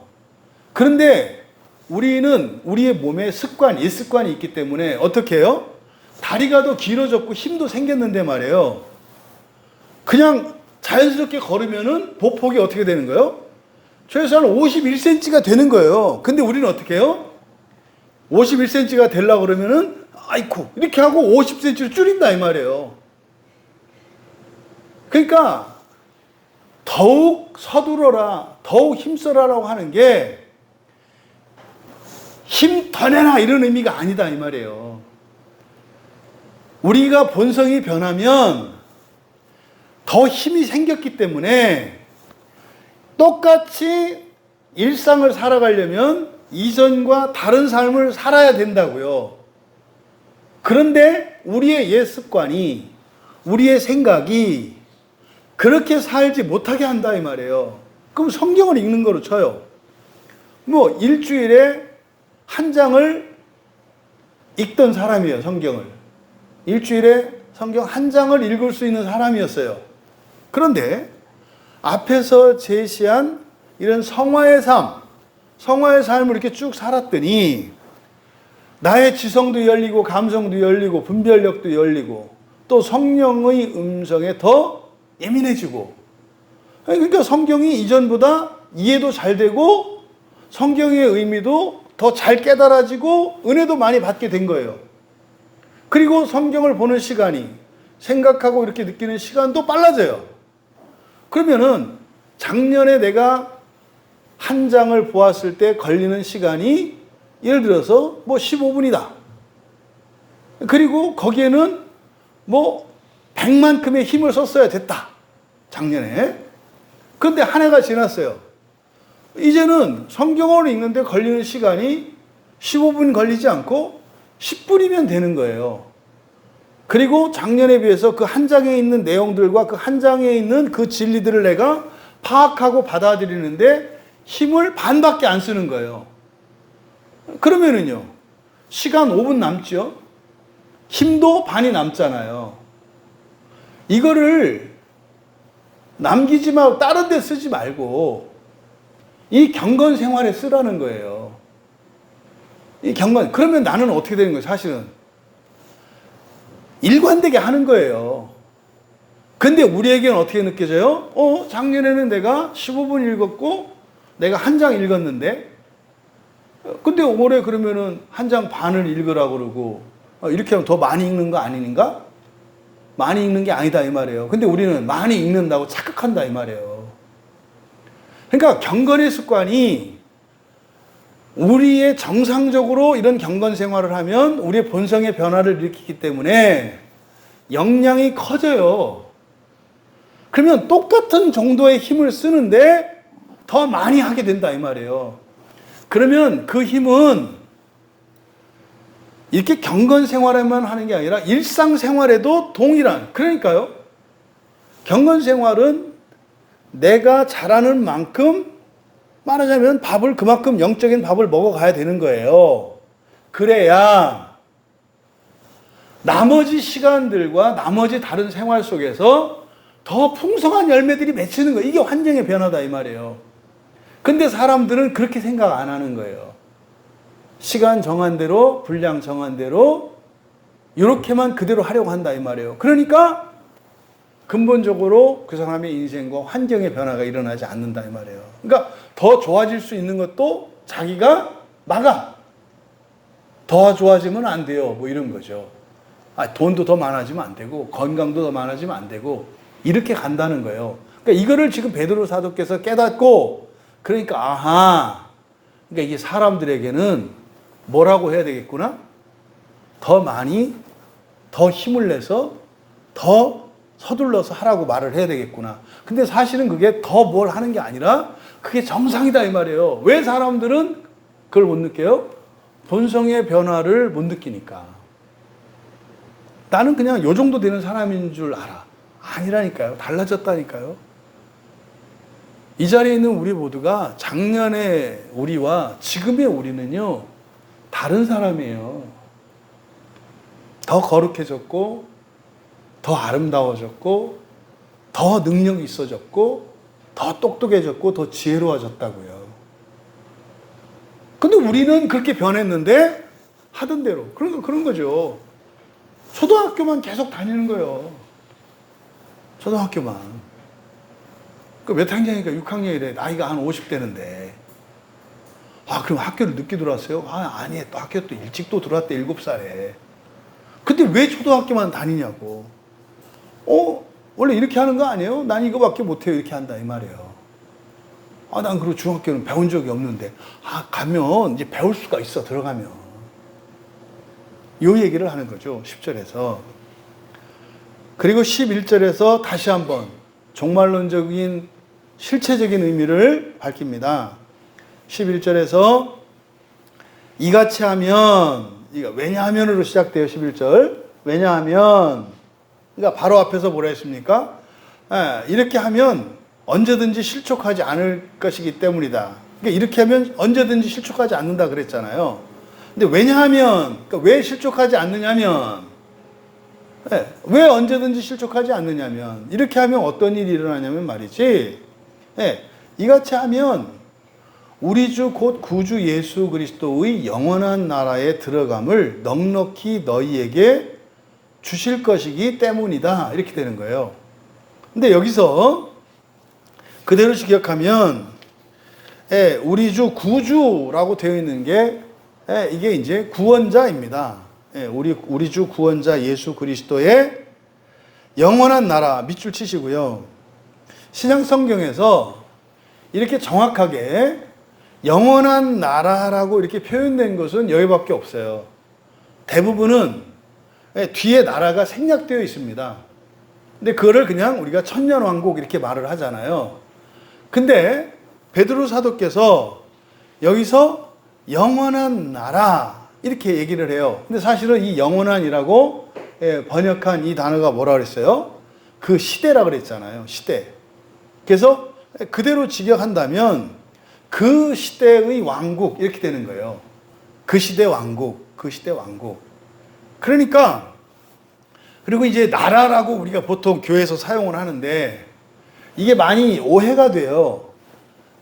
그런데 우리는 우리의 몸에 일습관이 있기 때문에 어떻게 해요? 다리가 더 길어졌고 힘도 생겼는데 말이에요. 그냥 자연스럽게 걸으면은 보폭이 어떻게 되는 거예요? 최소한 51cm가 되는 거예요. 근데 우리는 어떻게 해요? 51cm가 되려고 그러면은 아이쿠 이렇게 하고 50cm를 줄인다 이 말이에요. 그러니까 더욱 서두러라, 더욱 힘써라라고 하는 게 힘 더 내라 이런 의미가 아니다 이 말이에요. 우리가 본성이 변하면 더 힘이 생겼기 때문에 똑같이 일상을 살아가려면 이전과 다른 삶을 살아야 된다고요. 그런데 우리의 옛 습관이, 우리의 생각이 그렇게 살지 못하게 한다 이 말이에요. 그럼 성경을 읽는 거로 쳐요. 일주일에 한 장을 읽던 사람이에요, 성경을. 일주일에 성경 한 장을 읽을 수 있는 사람이었어요. 그런데 앞에서 제시한 이런 성화의 삶을 이렇게 쭉 살았더니 나의 지성도 열리고 감성도 열리고 분별력도 열리고 또 성령의 음성에 더 예민해지고, 그러니까 성경이 이전보다 이해도 잘 되고 성경의 의미도 더 잘 깨달아지고 은혜도 많이 받게 된 거예요. 그리고 성경을 보는 시간이, 생각하고 이렇게 느끼는 시간도 빨라져요. 그러면은 작년에 내가 한 장을 보았을 때 걸리는 시간이 예를 들어서 15분이다. 그리고 거기에는 100만큼의 힘을 썼어야 됐다. 작년에. 그런데 한 해가 지났어요. 이제는 성경을 읽는데 걸리는 시간이 15분 걸리지 않고 10분이면 되는 거예요. 그리고 작년에 비해서 그 한 장에 있는 내용들과 그 한 장에 있는 그 진리들을 내가 파악하고 받아들이는데 힘을 반밖에 안 쓰는 거예요. 그러면은요, 시간 5분 남죠? 힘도 반이 남잖아요. 이거를 남기지 말고 다른 데 쓰지 말고 이 경건 생활에 쓰라는 거예요. 이 경건. 그러면 나는 어떻게 되는 거예요? 사실은 일관되게 하는 거예요. 근데 우리에게는 어떻게 느껴져요? 작년에는 내가 15분 읽었고 내가 한 장 읽었는데 근데 올해 그러면은 한 장 반을 읽으라고 그러고 이렇게 하면 더 많이 읽는 거 아닌가? 많이 읽는 게 아니다 이 말이에요. 근데 우리는 많이 읽는다고 착각한다 이 말이에요. 그러니까 경건의 습관이 우리의 정상적으로 이런 경건 생활을 하면 우리의 본성의 변화를 일으키기 때문에 역량이 커져요. 그러면 똑같은 정도의 힘을 쓰는데 더 많이 하게 된다 이 말이에요. 그러면 그 힘은 이렇게 경건 생활에만 하는 게 아니라 일상 생활에도 동일한, 그러니까요. 경건 생활은 내가 잘하는 만큼 말하자면 밥을 그만큼 영적인 밥을 먹어가야 되는 거예요. 그래야 나머지 시간들과 나머지 다른 생활 속에서 더 풍성한 열매들이 맺히는 거예요. 이게 환경의 변화다 이 말이에요. 근데 사람들은 그렇게 생각 안 하는 거예요. 시간 정한 대로, 분량 정한 대로 이렇게만 그대로 하려고 한다 이 말이에요. 그러니까 근본적으로 그 사람의 인생과 환경의 변화가 일어나지 않는다 이 말이에요. 그러니까 더 좋아질 수 있는 것도 자기가 막아. 더 좋아지면 안 돼요. 뭐 이런 거죠. 돈도 더 많아지면 안 되고 건강도 더 많아지면 안 되고 이렇게 간다는 거예요. 그러니까 이거를 지금 베드로 사도께서 깨닫고 그러니까 아하. 그러니까 이게 사람들에게는 뭐라고 해야 되겠구나? 더 많이 더 힘을 내서 더 서둘러서 하라고 말을 해야 되겠구나. 근데 사실은 그게 더 뭘 하는 게 아니라 그게 정상이다 이 말이에요. 왜 사람들은 그걸 못 느껴요? 본성의 변화를 못 느끼니까. 나는 그냥 요 정도 되는 사람인 줄 알아. 아니라니까요. 달라졌다니까요. 이 자리에 있는 우리 모두가 작년의 우리와 지금의 우리는요, 다른 사람이에요. 더 거룩해졌고, 더 아름다워졌고, 더 능력이 있어졌고, 더 똑똑해졌고, 더 지혜로워졌다고요. 근데 우리는 그렇게 변했는데, 하던 대로. 그런 거죠. 초등학교만 계속 다니는 거예요. 초등학교만. 몇 학년이니까 6학년이래. 나이가 한 50대는데. 그럼 학교를 늦게 들어왔어요? 아니, 또 학교 또 일찍 또 들어왔대, 7살에. 근데 왜 초등학교만 다니냐고. 원래 이렇게 하는 거 아니에요? 난 이거밖에 못해요. 이렇게 한다, 이 말이에요. 난 그리고 중학교는 배운 적이 없는데. 가면 이제 배울 수가 있어, 들어가면. 요 얘기를 하는 거죠, 10절에서. 그리고 11절에서 다시 한번 종말론적인 실체적인 의미를 밝힙니다. 11절에서 이같이 하면, 왜냐하면으로 시작돼요, 11절. 왜냐하면, 그러니까 바로 앞에서 뭐라 했습니까? 이렇게 하면 언제든지 실족하지 않을 것이기 때문이다. 그러니까 이렇게 하면 언제든지 실족하지 않는다 그랬잖아요. 근데 왜냐하면, 그러니까 왜 실족하지 않느냐면, 왜 언제든지 실족하지 않느냐면, 이렇게 하면 어떤 일이 일어나냐면 말이지, 이같이 하면 우리 주 곧 구주 예수 그리스도의 영원한 나라에 들어감을 넉넉히 너희에게 주실 것이기 때문이다. 이렇게 되는 거예요. 근데 여기서 그대로 기억하면, 우리 주 구주라고 되어 있는 게, 이게 이제 구원자입니다. 우리 주 구원자 예수 그리스도의 영원한 나라 밑줄 치시고요. 신약 성경에서 이렇게 정확하게 영원한 나라라고 이렇게 표현된 것은 여기밖에 없어요. 대부분은 뒤에 나라가 생략되어 있습니다. 근데 그거를 그냥 우리가 천년왕국 이렇게 말을 하잖아요. 근데 베드로 사도께서 여기서 영원한 나라 이렇게 얘기를 해요. 근데 사실은 이 영원한이라고 번역한 이 단어가 뭐라 그랬어요? 그 시대라 그랬잖아요. 시대. 그래서 그대로 직역한다면 그 시대의 왕국 이렇게 되는 거예요. 그 시대 왕국, 그 시대 왕국. 그러니까 그리고 이제 나라라고 우리가 보통 교회에서 사용을 하는데 이게 많이 오해가 돼요.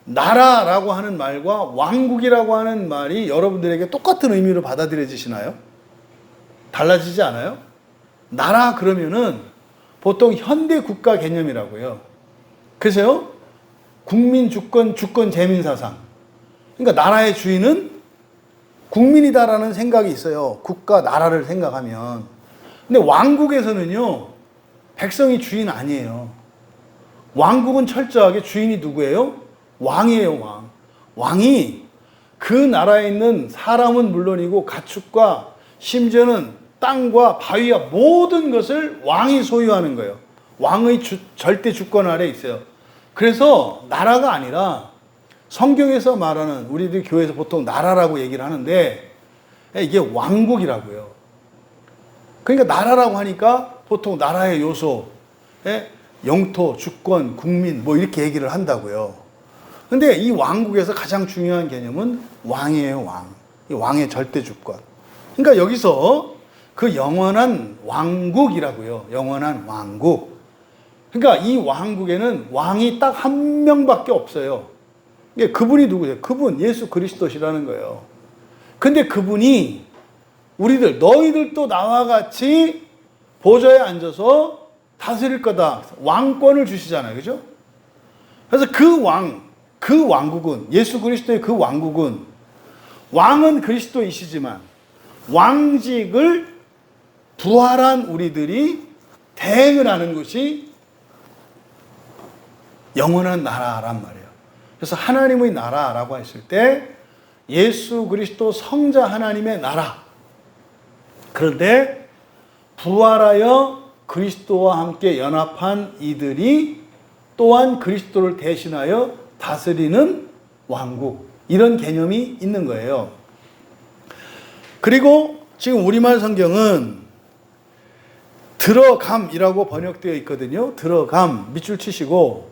나라라고 하는 말과 왕국이라고 하는 말이 여러분들에게 똑같은 의미로 받아들여지시나요? 달라지지 않아요? 나라 그러면은 보통 현대 국가 개념이라고요. 그래서요, 국민 주권, 주권 재민 사상. 그러니까 나라의 주인은 국민이다라는 생각이 있어요. 국가, 나라를 생각하면. 근데 왕국에서는요, 백성이 주인 아니에요. 왕국은 철저하게 주인이 누구예요? 왕이에요, 왕. 왕이 그 나라에 있는 사람은 물론이고 가축과 심지어는 땅과 바위와 모든 것을 왕이 소유하는 거예요. 왕의 절대 주권 아래 있어요. 그래서 나라가 아니라 성경에서 말하는, 우리들 교회에서 보통 나라라고 얘기를 하는데 이게 왕국이라고요. 그러니까 나라라고 하니까 보통 나라의 요소, 영토, 주권, 국민 뭐 이렇게 얘기를 한다고요. 근데 이 왕국에서 가장 중요한 개념은 왕이에요, 왕. 이 왕의 절대 주권. 그러니까 여기서 그 영원한 왕국이라고요. 영원한 왕국. 그러니까 이 왕국에는 왕이 딱 한 명밖에 없어요. 그분이 누구세요? 그분 예수 그리스도시라는 거예요. 근데 그분이 우리들, 너희들도 나와 같이 보좌에 앉아서 다스릴 거다. 왕권을 주시잖아요. 그죠? 그래서 그 왕국은, 예수 그리스도의 그 왕국은, 왕은 그리스도이시지만 왕직을 부활한 우리들이 대행을 하는 것이 영원한 나라란 말이에요. 그래서 하나님의 나라라고 했을 때 예수 그리스도 성자 하나님의 나라. 그런데 부활하여 그리스도와 함께 연합한 이들이 또한 그리스도를 대신하여 다스리는 왕국. 이런 개념이 있는 거예요. 그리고 지금 우리말 성경은 들어감이라고 번역되어 있거든요. 들어감, 밑줄 치시고,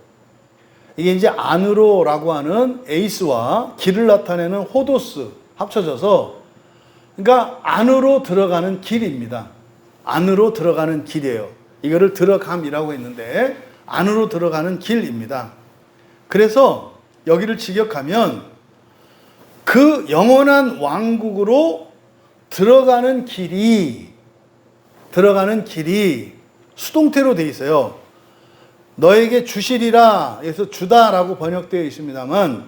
이게 이제 안으로라고 하는 에이스와 길을 나타내는 호도스 합쳐져서, 그러니까 안으로 들어가는 길입니다. 안으로 들어가는 길이에요. 이거를 들어감이라고 했는데 안으로 들어가는 길입니다. 그래서 여기를 직역하면 그 영원한 왕국으로 들어가는 길이 수동태로 되어 있어요. 너에게 주시리라, 여기서 주다라고 번역되어 있습니다만,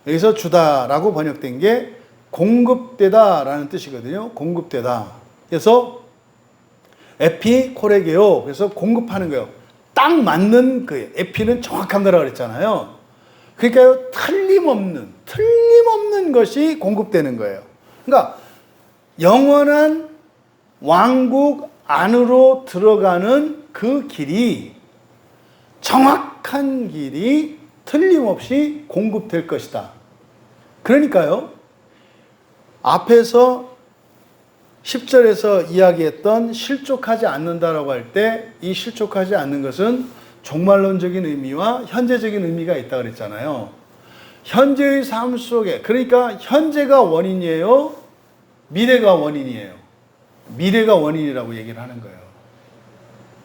여기서 주다라고 번역된 게 공급되다라는 뜻이거든요. 공급되다. 그래서 에피 코레게요. 그래서 공급하는 거예요. 딱 맞는 거예요. 에피는 정확한 거라고 그랬잖아요. 그러니까 틀림없는 것이 공급되는 거예요. 그러니까 영원한 왕국 안으로 들어가는 그 길이, 정확한 길이 틀림없이 공급될 것이다. 그러니까요, 앞에서 10절에서 이야기했던 실족하지 않는다라고 할 때, 이 실족하지 않는 것은 종말론적인 의미와 현재적인 의미가 있다고 그랬잖아요. 현재의 삶 속에, 그러니까 현재가 원인이에요? 미래가 원인이에요? 미래가 원인이라고 얘기를 하는 거예요.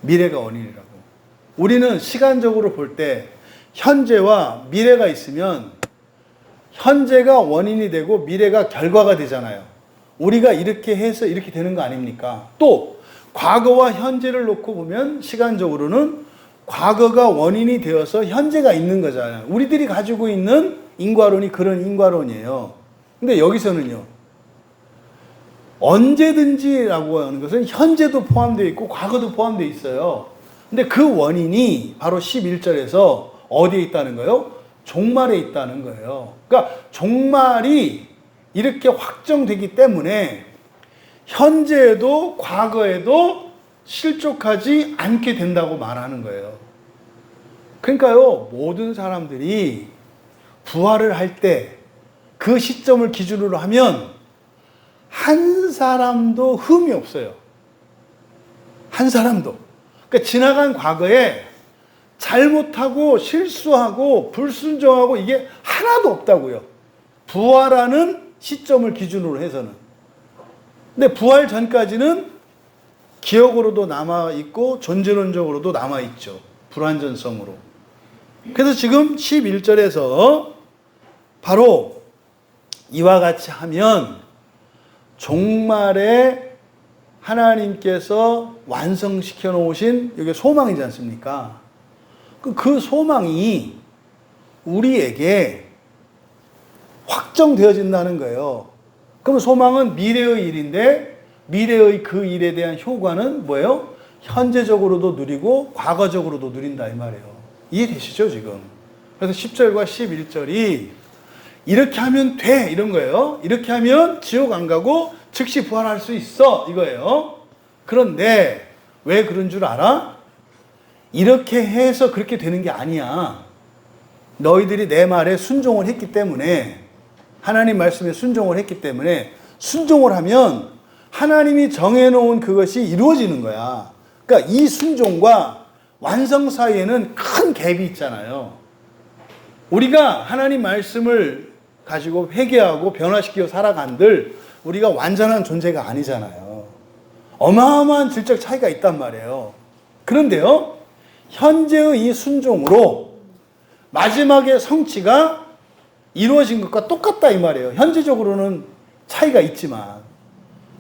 미래가 원인이라고. 우리는 시간적으로 볼 때 현재와 미래가 있으면 현재가 원인이 되고 미래가 결과가 되잖아요. 우리가 이렇게 해서 이렇게 되는 거 아닙니까? 또 과거와 현재를 놓고 보면 시간적으로는 과거가 원인이 되어서 현재가 있는 거잖아요. 우리들이 가지고 있는 인과론이 그런 인과론이에요. 근데 여기서는요, 언제든지라고 하는 것은 현재도 포함되어 있고 과거도 포함되어 있어요. 근데 그 원인이 바로 11절에서 어디에 있다는 거예요? 종말에 있다는 거예요. 그러니까 종말이 이렇게 확정되기 때문에 현재에도 과거에도 실족하지 않게 된다고 말하는 거예요. 그러니까요, 모든 사람들이 부활을 할 때 그 시점을 기준으로 하면 한 사람도 흠이 없어요. 한 사람도. 그러니까 지나간 과거에 잘못하고 실수하고 불순종하고 이게 하나도 없다고요. 부활하는 시점을 기준으로 해서는. 근데 부활 전까지는 기억으로도 남아있고 존재론적으로도 남아있죠. 불완전성으로. 그래서 지금 11절에서 바로 이와 같이 하면 종말에 하나님께서 완성시켜 놓으신 이게 소망이지 않습니까? 그 소망이 우리에게 확정되어진다는 거예요. 그럼 소망은 미래의 일인데 미래의 그 일에 대한 효과는 뭐예요? 현재적으로도 누리고 과거적으로도 누린다 이 말이에요. 이해되시죠 지금? 그래서 10절과 11절이 이렇게 하면 돼 이런 거예요. 이렇게 하면 지옥 안 가고 즉시 부활할 수 있어 이거예요. 그런데 왜 그런 줄 알아? 이렇게 해서 그렇게 되는 게 아니야. 너희들이 내 말에 순종을 했기 때문에 하나님 말씀에 순종을 했기 때문에 순종을 하면 하나님이 정해놓은 그것이 이루어지는 거야. 그러니까 이 순종과 완성 사이에는 큰 갭이 있잖아요. 우리가 하나님 말씀을 가지고 회개하고 변화시키고 살아간들 우리가 완전한 존재가 아니잖아요. 어마어마한 질적 차이가 있단 말이에요. 그런데요, 현재의 이 순종으로 마지막에 성취가 이루어진 것과 똑같다 이 말이에요. 현재적으로는 차이가 있지만.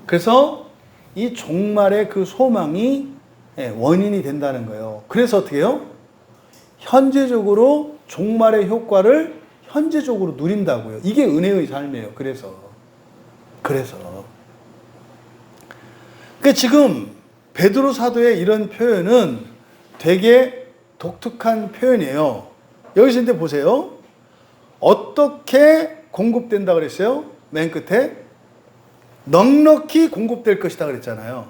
그래서 이 종말의 그 소망이 원인이 된다는 거예요. 그래서 어떻게 해요? 현재적으로 종말의 효과를 현재적으로 누린다고요. 이게 은혜의 삶이에요. 그래서. 그러니까 지금 베드로 사도의 이런 표현은 되게 독특한 표현이에요. 여기서 이제 보세요. 어떻게 공급된다 그랬어요? 맨 끝에 넉넉히 공급될 것이다 그랬잖아요.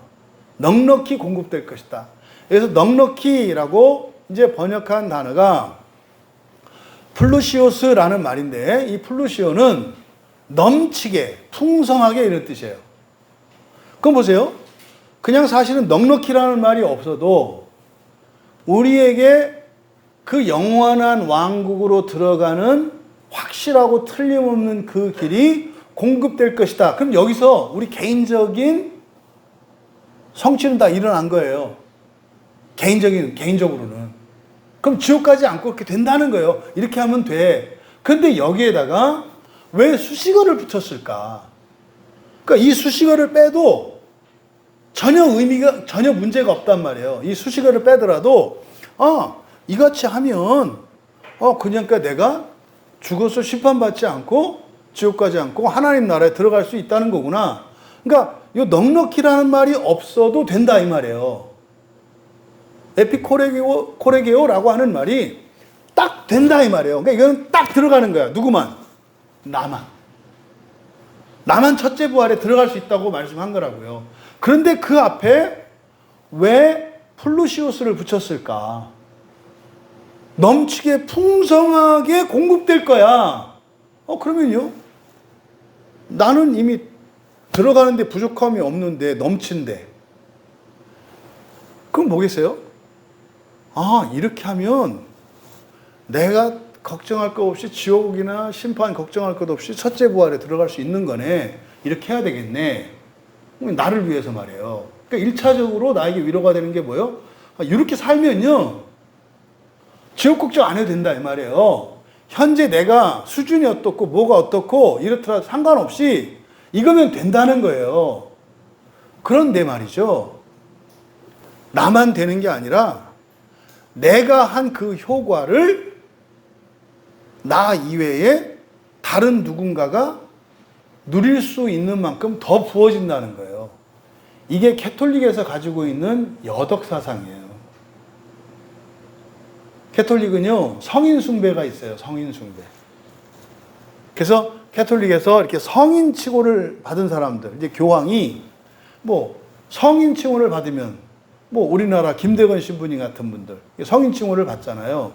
넉넉히 공급될 것이다. 그래서 넉넉히라고 이제 번역한 단어가 플루시오스라는 말인데 이 플루시오는 넘치게, 풍성하게 이런 뜻이에요. 그럼 보세요. 그냥 사실은 넉넉히라는 말이 없어도 우리에게 그 영원한 왕국으로 들어가는 확실하고 틀림없는 그 길이 공급될 것이다. 그럼 여기서 우리 개인적인 성취는 다 일어난 거예요. 개인적으로는. 그럼 지옥 가지 않고 그렇게 된다는 거예요. 이렇게 하면 돼. 근데 여기에다가 왜 수식어를 붙였을까? 그러니까 이 수식어를 빼도 전혀 문제가 없단 말이에요. 이 수식어를 빼더라도, 이같이 하면, 그러니까 내가 죽어서 심판받지 않고, 지옥 가지 않고, 하나님 나라에 들어갈 수 있다는 거구나. 그러니까, 이 넉넉히라는 말이 없어도 된다, 이 말이에요. 에피코레게오라고 하는 말이 딱 된다, 이 말이에요. 그러니까 이건 딱 들어가는 거야. 누구만? 나만 첫째 부활에 들어갈 수 있다고 말씀한 거라고요. 그런데 그 앞에 왜 플루시오스를 붙였을까? 넘치게 풍성하게 공급될 거야. 그러면요. 나는 이미 들어가는데 부족함이 없는데 넘친데. 그럼 뭐겠어요? 이렇게 하면 내가 걱정할 것 없이 지옥이나 심판 걱정할 것 없이 첫째 부활에 들어갈 수 있는 거네. 이렇게 해야 되겠네. 나를 위해서 말이에요. 그러니까 1차적으로 나에게 위로가 되는 게 뭐예요? 이렇게 살면요. 지옥 걱정 안 해도 된다 이 말이에요. 현재 내가 수준이 어떻고 뭐가 어떻고 이렇더라도 상관없이 이거면 된다는 거예요. 그런데 말이죠. 나만 되는 게 아니라 내가 한 그 효과를 나 이외에 다른 누군가가 누릴 수 있는 만큼 더 부어진다는 거예요. 이게 캐톨릭에서 가지고 있는 여덕 사상이에요. 캐톨릭은요, 성인 숭배가 있어요. 성인 숭배. 그래서 캐톨릭에서 이렇게 성인 칭호를 받은 사람들, 이제 교황이 성인 칭호를 받으면 우리나라 김대건 신부님 같은 분들 성인 칭호를 받잖아요.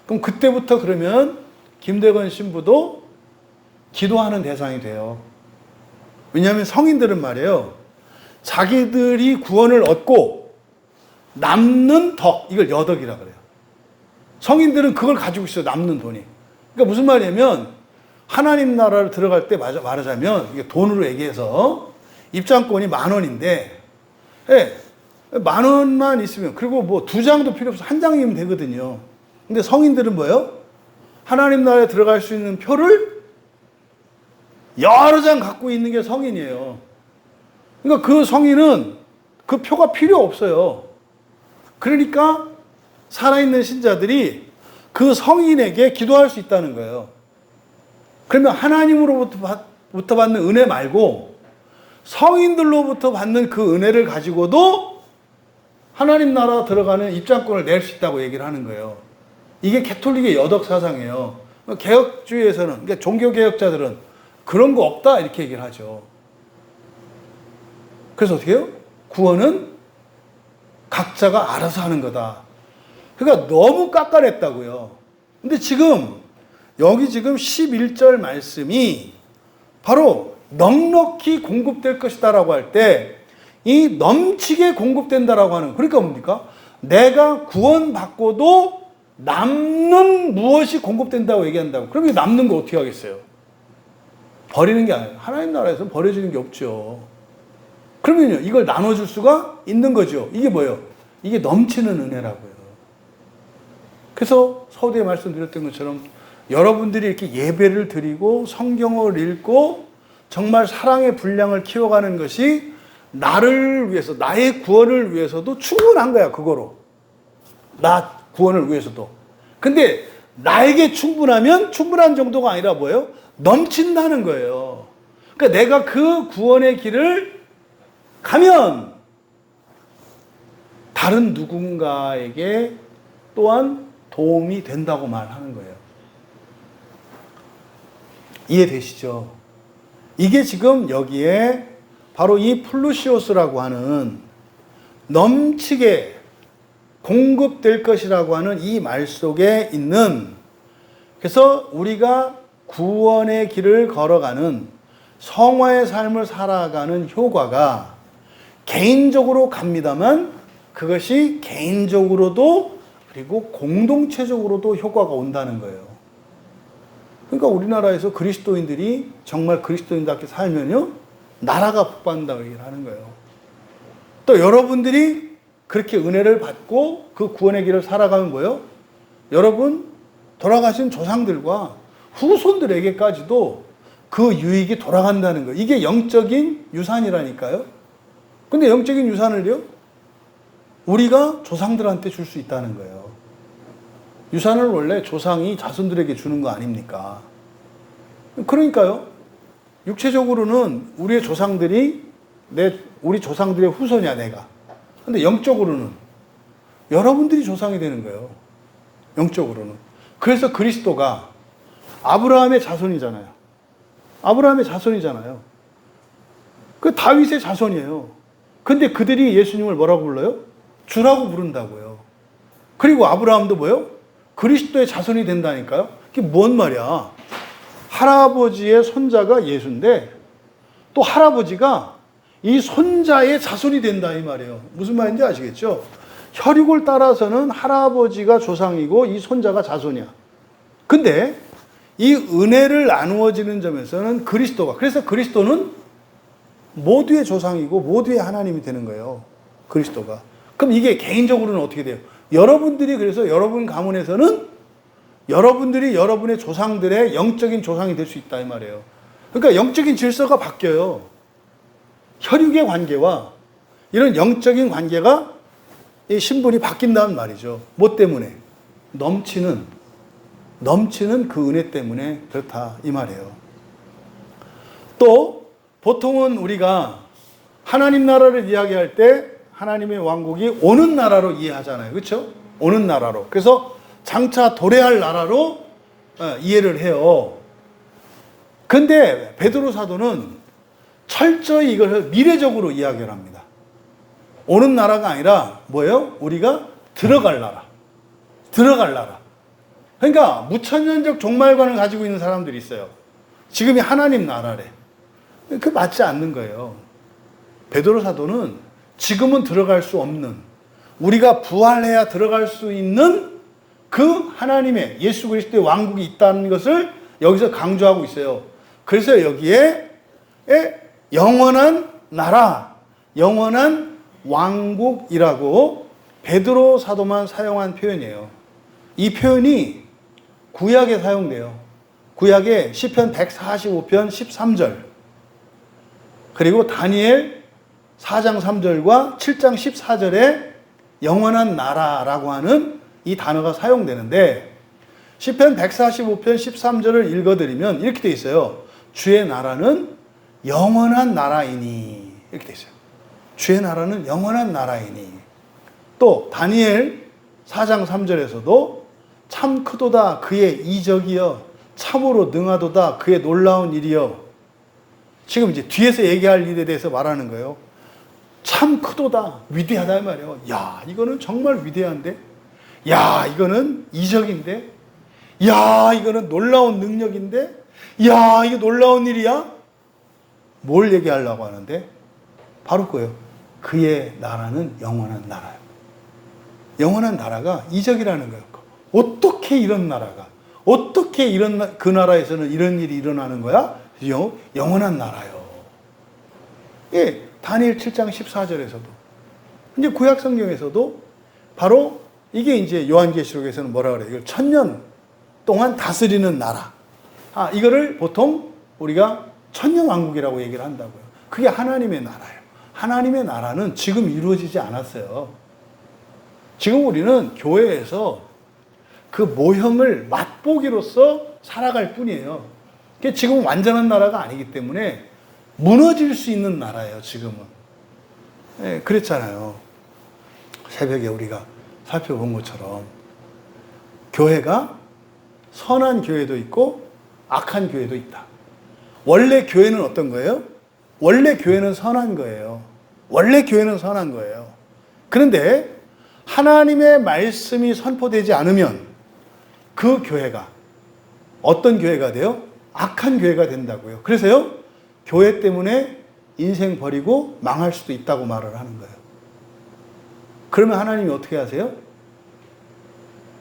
그럼 그때부터 그러면 김대건 신부도 기도하는 대상이 돼요. 왜냐하면 성인들은 말이에요. 자기들이 구원을 얻고 남는 덕, 이걸 여덕이라 그래요. 성인들은 그걸 가지고 있어요. 남는 돈이. 그러니까 무슨 말이냐면 하나님 나라를 들어갈 때 말하자면 이게 돈으로 얘기해서 입장권이 10,000원인데 10,000원만 있으면, 그리고 뭐 2장도 필요 없어. 1장이면 되거든요. 근데 성인들은 뭐예요? 하나님 나라에 들어갈 수 있는 표를 여러 장 갖고 있는 게 성인이에요. 그러니까 그 성인은 그 표가 필요 없어요. 그러니까 살아있는 신자들이 그 성인에게 기도할 수 있다는 거예요. 그러면 하나님으로부터 받는 은혜 말고 성인들로부터 받는 그 은혜를 가지고도 하나님 나라 들어가는 입장권을 낼 수 있다고 얘기를 하는 거예요. 이게 가톨릭의 여덕 사상이에요. 개혁주의에서는, 그러니까 종교개혁자들은 그런 거 없다 이렇게 얘기를 하죠. 그래서 어떻게 해요? 구원은 각자가 알아서 하는 거다. 그러니까 너무 깎아냈다고요. 근데 지금 여기 지금 11절 말씀이 바로 넉넉히 공급될 것이다라고 할 때 이 넘치게 공급된다라고 하는, 그러니까 뭡니까? 내가 구원받고도 남는 무엇이 공급된다고 얘기한다고. 그럼 이 남는 거 어떻게 하겠어요? 버리는 게 아니에요. 하나님 나라에서는 버려지는 게 없죠. 그러면요, 이걸 나눠줄 수가 있는 거죠. 이게 뭐예요? 이게 넘치는 은혜라고요. 그래서 서두에 말씀드렸던 것처럼 여러분들이 이렇게 예배를 드리고 성경을 읽고 정말 사랑의 분량을 키워가는 것이 나를 위해서, 나의 구원을 위해서도 충분한 거야, 그거로. 나 구원을 위해서도. 근데 나에게 충분하면 충분한 정도가 아니라 뭐예요? 넘친다는 거예요. 그러니까 내가 그 구원의 길을 가면 다른 누군가에게 또한 도움이 된다고 말하는 거예요. 이해되시죠? 이게 지금 여기에 바로 이 플루시오스라고 하는 넘치게 공급될 것이라고 하는 이 말 속에 있는, 그래서 우리가 구원의 길을 걸어가는 성화의 삶을 살아가는 효과가 개인적으로 갑니다만 그것이 개인적으로도 그리고 공동체적으로도 효과가 온다는 거예요. 그러니까 우리나라에서 그리스도인들이 정말 그리스도인답게 살면요, 나라가 복받는다고 얘기를 하는 거예요. 또 여러분들이 그렇게 은혜를 받고 그 구원의 길을 살아가면 뭐예요? 여러분 돌아가신 조상들과 후손들에게까지도 그 유익이 돌아간다는 거예요. 이게 영적인 유산이라니까요. 근데 영적인 유산을요, 우리가 조상들한테 줄 수 있다는 거예요. 유산을 원래 조상이 자손들에게 주는 거 아닙니까? 그러니까요, 육체적으로는 우리의 조상들이 우리 조상들의 후손이야, 내가. 근데 영적으로는 여러분들이 조상이 되는 거예요. 영적으로는. 그래서 그리스도가 아브라함의 자손이잖아요. 아브라함의 자손이잖아요. 그 다윗의 자손이에요. 근데 그들이 예수님을 뭐라고 불러요? 주라고 부른다고요. 그리고 아브라함도 뭐예요? 그리스도의 자손이 된다니까요. 그게 뭔 말이야? 할아버지의 손자가 예수인데 또 할아버지가 이 손자의 자손이 된다 이 말이에요. 무슨 말인지 아시겠죠? 혈육을 따라서는 할아버지가 조상이고 이 손자가 자손이야. 근데 이 은혜를 나누어지는 점에서는 그리스도가, 그래서 그리스도는 모두의 조상이고 모두의 하나님이 되는 거예요. 그리스도가. 그럼 이게 개인적으로는 어떻게 돼요? 여러분들이, 그래서 여러분 가문에서는 여러분들이 여러분의 조상들의 영적인 조상이 될 수 있다 이 말이에요. 그러니까 영적인 질서가 바뀌어요. 혈육의 관계와 이런 영적인 관계가, 이 신분이 바뀐다는 말이죠. 뭐 때문에? 넘치는 그 은혜 때문에 그렇다 이 말이에요. 또 보통은 우리가 하나님 나라를 이야기할 때 하나님의 왕국이 오는 나라로 이해하잖아요. 그렇죠? 오는 나라로. 그래서 장차 도래할 나라로 이해를 해요. 근데 베드로 사도는 철저히 이걸 미래적으로 이야기를 합니다. 오는 나라가 아니라 뭐예요? 우리가 들어갈 나라. 들어갈 나라. 그러니까 무천년적 종말관을 가지고 있는 사람들이 있어요. 지금이 하나님 나라래. 그 맞지 않는 거예요. 베드로 사도는 지금은 들어갈 수 없는, 우리가 부활해야 들어갈 수 있는 그 하나님의 예수 그리스도의 왕국이 있다는 것을 여기서 강조하고 있어요. 그래서 여기에 영원한 나라, 영원한 왕국이라고 베드로 사도만 사용한 표현이에요. 이 표현이 구약에 사용돼요. 구약에 시편 145편 13절, 그리고 다니엘 4장 3절과 7장 14절에 영원한 나라라고 하는 이 단어가 사용되는데, 시편 145편 13절을 읽어드리면 이렇게 돼 있어요. 주의 나라는 영원한 나라이니. 이렇게 돼 있어요. 주의 나라는 영원한 나라이니. 또 다니엘 4장 3절에서도 참 크도다 그의 이적이여, 참으로 능하도다 그의 놀라운 일이여. 지금 이제 뒤에서 얘기할 일에 대해서 말하는 거예요. 참 크도다, 위대하다 이 말이에요. 야, 이거는 정말 위대한데? 야, 이거는 이적인데? 야, 이거는 놀라운 능력인데? 야, 이거 놀라운 일이야? 뭘 얘기하려고 하는데? 바로 그거예요. 그의 나라는 영원한 나라예요. 영원한 나라가 이적이라는 거예요. 어떻게 이런 나라가, 어떻게 이런 그 나라에서는 이런 일이 일어나는 거야? 영원한 나라요. 예, 다니엘 7장 14절에서도, 이제 구약 성경에서도 바로 이게 이제 요한계시록에서는 뭐라 그래요? 이걸 1000년 동안 다스리는 나라. 이거를 보통 우리가 천년왕국이라고 얘기를 한다고요. 그게 하나님의 나라예요. 하나님의 나라는 지금 이루어지지 않았어요. 지금 우리는 교회에서 그 모형을 맛보기로써 살아갈 뿐이에요. 그게 지금 완전한 나라가 아니기 때문에 무너질 수 있는 나라예요, 지금은. 네, 그랬잖아요. 새벽에 우리가 살펴본 것처럼 교회가 선한 교회도 있고 악한 교회도 있다. 원래 교회는 어떤 거예요? 원래 교회는 선한 거예요. 원래 교회는 선한 거예요. 그런데 하나님의 말씀이 선포되지 않으면 그 교회가 어떤 교회가 돼요? 악한 교회가 된다고요. 그래서요, 교회 때문에 인생 버리고 망할 수도 있다고 말을 하는 거예요. 그러면 하나님이 어떻게 하세요?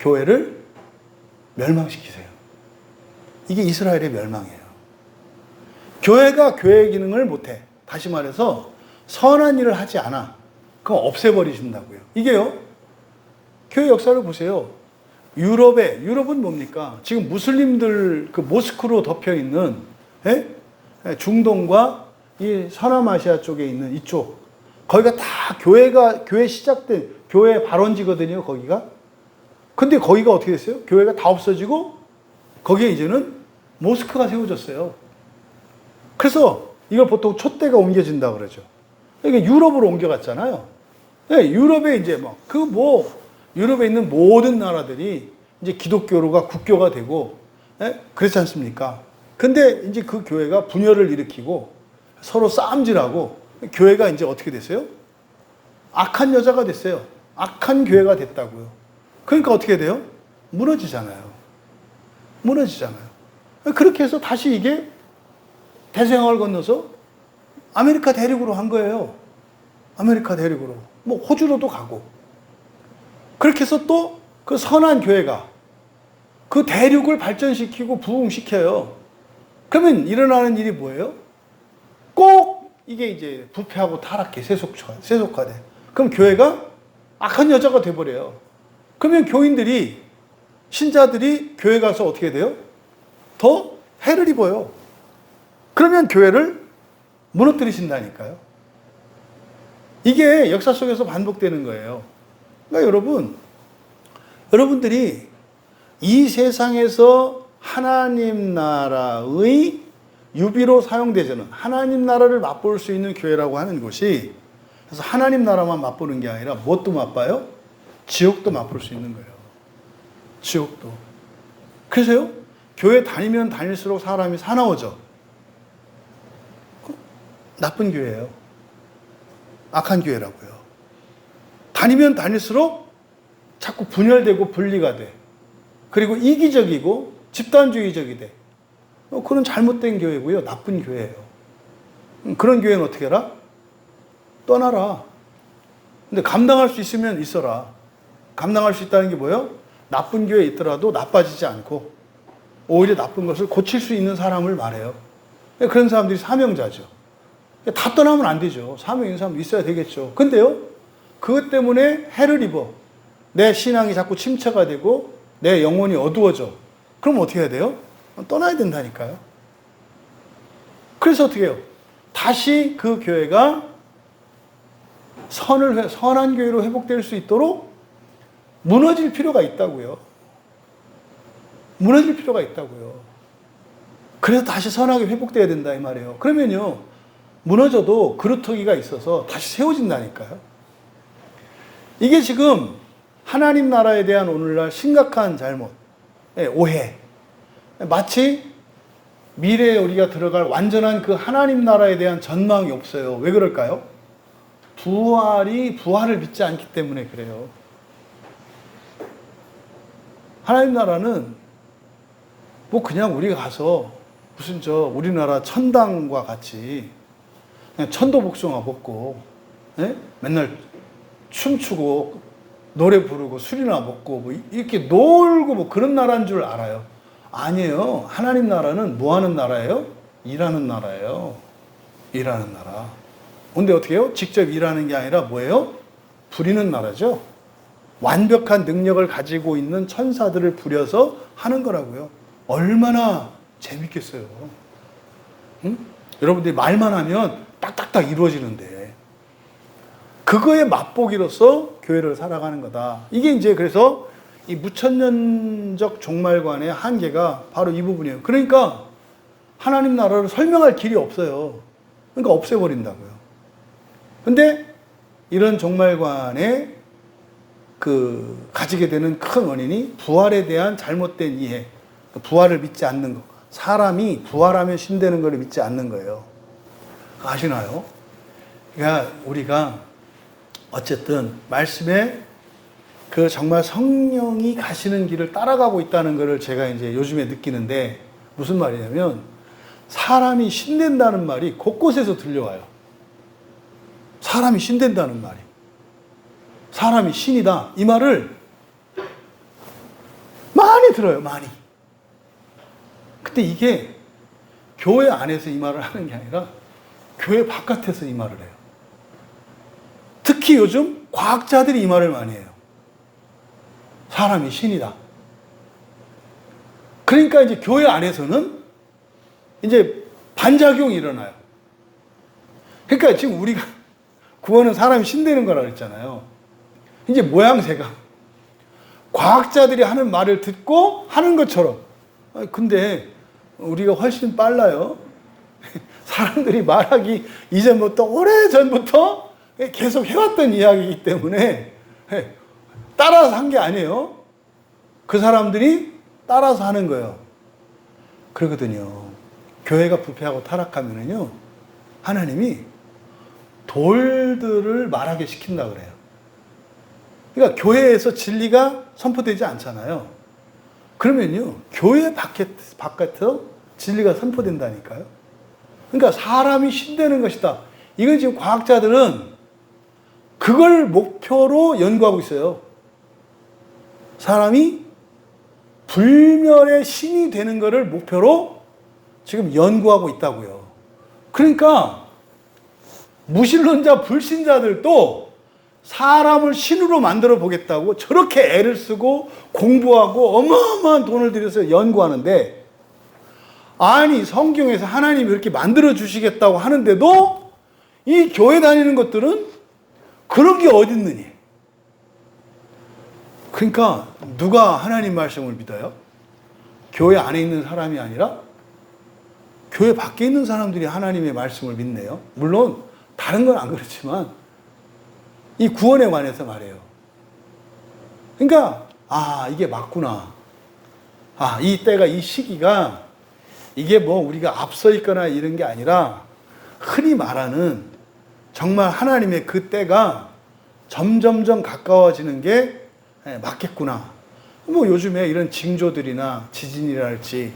교회를 멸망시키세요. 이게 이스라엘의 멸망이에요. 교회가 교회의 기능을 못해. 다시 말해서 선한 일을 하지 않아. 그럼 없애버리신다고요. 이게요, 교회 역사를 보세요. 유럽은 뭡니까? 지금 무슬림들 그 모스크로 덮여 있는, 중동과 이 서남아시아 쪽에 있는 이쪽, 거기가 다 교회 시작된 교회 발원지거든요, 거기가. 근데 거기가 어떻게 됐어요? 교회가 다 없어지고 거기에 이제는 모스크가 세워졌어요. 그래서 이걸 보통 촛대가 옮겨진다고 그러죠. 이게 유럽으로 옮겨갔잖아요. 네, 유럽에 이제 유럽에 있는 모든 나라들이 이제 기독교로가 국교가 되고, 그렇지 않습니까? 근데 이제 그 교회가 분열을 일으키고 서로 싸움질하고, 교회가 이제 어떻게 됐어요? 악한 여자가 됐어요. 악한 교회가 됐다고요. 그러니까 어떻게 돼요? 무너지잖아요. 그렇게 해서 다시 이게 대서양을 건너서 아메리카 대륙으로 한 거예요. 아메리카 대륙으로. 호주로도 가고. 그렇게 해서 또 그 선한 교회가 그 대륙을 발전시키고 부흥시켜요. 그러면 일어나는 일이 뭐예요? 꼭 이게 이제 부패하고 타락해, 세속화돼. 그럼 교회가 악한 여자가 돼버려요. 그러면 교인들이, 신자들이 교회 가서 어떻게 돼요? 더 해를 입어요. 그러면 교회를 무너뜨리신다니까요. 이게 역사 속에서 반복되는 거예요. 그러니까 여러분들이 이 세상에서 하나님 나라의 유비로 사용되지는, 하나님 나라를 맛볼 수 있는 교회라고 하는 곳이, 그래서 하나님 나라만 맛보는 게 아니라 무엇도 맛봐요? 지옥도 맛볼 수 있는 거예요. 지옥도. 그래서요, 교회 다니면 다닐수록 사람이 사나워져. 나쁜 교회예요. 악한 교회라고요. 다니면 다닐수록 자꾸 분열되고 분리가 돼. 그리고 이기적이고 집단주의적이 돼. 그건 잘못된 교회고요. 나쁜 교회예요. 그런 교회는 어떻게 해라? 떠나라. 근데 감당할 수 있으면 있어라. 감당할 수 있다는 게 뭐예요? 나쁜 교회에 있더라도 나빠지지 않고 오히려 나쁜 것을 고칠 수 있는 사람을 말해요. 그런 사람들이 사명자죠. 다 떠나면 안 되죠. 사명 있는 사람 있어야 되겠죠. 근데요, 그것 때문에 해를 입어. 내 신앙이 자꾸 침체가 되고 내 영혼이 어두워져. 그럼 어떻게 해야 돼요? 떠나야 된다니까요. 그래서 어떻게 해요? 다시 그 교회가 선한 교회로 회복될 수 있도록 무너질 필요가 있다고요. 무너질 필요가 있다고요. 그래서 다시 선하게 회복돼야 된다 이 말이에요. 그러면요, 무너져도 그루터기가 있어서 다시 세워진다니까요. 이게 지금 하나님 나라에 대한 오늘날 심각한 잘못, 오해. 마치 미래에 우리가 들어갈 완전한 그 하나님 나라에 대한 전망이 없어요. 왜 그럴까요? 부활을 믿지 않기 때문에 그래요. 하나님 나라는 뭐 그냥 우리가 가서 무슨 우리나라 천당과 같이 그냥 천도복숭아 먹고, 맨날 춤추고 노래 부르고 술이나 먹고 뭐 이렇게 놀고 뭐 그런 나라인 줄 알아요. 아니에요. 하나님 나라는 뭐 하는 나라예요? 일하는 나라예요. 일하는 나라. 근데 어떻게 해요? 직접 일하는 게 아니라 뭐예요? 부리는 나라죠. 완벽한 능력을 가지고 있는 천사들을 부려서 하는 거라고요. 얼마나 재밌겠어요. 응? 여러분들이 말만 하면 딱딱딱 이루어지는데 그거에 맛보기로서 교회를 살아가는 거다. 이게 이제 그래서 이 무천년적 종말관의 한계가 바로 이 부분이에요. 그러니까 하나님 나라를 설명할 길이 없어요. 그러니까 없애버린다고요. 근데 이런 종말관에 가지게 되는 큰 원인이 부활에 대한 잘못된 이해, 부활을 믿지 않는 것. 사람이 부활하면 신되는 걸 믿지 않는 거예요. 아시나요? 그러니까 우리가 어쨌든 말씀에 정말 성령이 가시는 길을 따라가고 있다는 것을 제가 이제 요즘에 느끼는데 무슨 말이냐면 사람이 신된다는 말이 곳곳에서 들려와요. 사람이 신된다는 말이. 사람이 신이다. 이 말을 많이 들어요. 많이. 근데 이게 교회 안에서 이 말을 하는 게 아니라 교회 바깥에서 이 말을 해요. 특히 요즘 과학자들이 이 말을 많이 해요. 사람이 신이다. 그러니까 이제 교회 안에서는 이제 반작용이 일어나요. 그러니까 지금 우리가 구원은 사람이 신되는 거라고 했잖아요. 이제 모양새가 과학자들이 하는 말을 듣고 하는 것처럼. 근데 우리가 훨씬 빨라요. 사람들이 말하기 이전부터 오래전부터 계속 해왔던 이야기이기 때문에 따라서 한 게 아니에요. 그 사람들이 따라서 하는 거예요. 그러거든요. 교회가 부패하고 타락하면은요, 하나님이 돌들을 말하게 시킨다 그래요. 그러니까 교회에서 진리가 선포되지 않잖아요. 그러면요, 교회 바깥에서 진리가 선포된다니까요. 그러니까 사람이 신되는 것이다. 이건 지금 과학자들은 그걸 목표로 연구하고 있어요. 사람이 불멸의 신이 되는 것을 목표로 지금 연구하고 있다고요. 그러니까 무신론자 불신자들도 사람을 신으로 만들어 보겠다고 저렇게 애를 쓰고 공부하고 어마어마한 돈을 들여서 연구하는데, 아니 성경에서 하나님이 이렇게 만들어 주시겠다고 하는데도 이 교회 다니는 것들은 그런 게 어디 있느니? 그러니까 누가 하나님 말씀을 믿어요? 교회 안에 있는 사람이 아니라 교회 밖에 있는 사람들이 하나님의 말씀을 믿네요. 물론 다른 건 안 그렇지만 이 구원에 관해서 말해요. 그러니까 이게 맞구나. 이 때가, 이 시기가 이게 뭐 우리가 앞서 있거나 이런 게 아니라 흔히 말하는 정말 하나님의 그 때가 점점점 가까워지는 게 맞겠구나. 뭐 요즘에 이런 징조들이나 지진이랄지,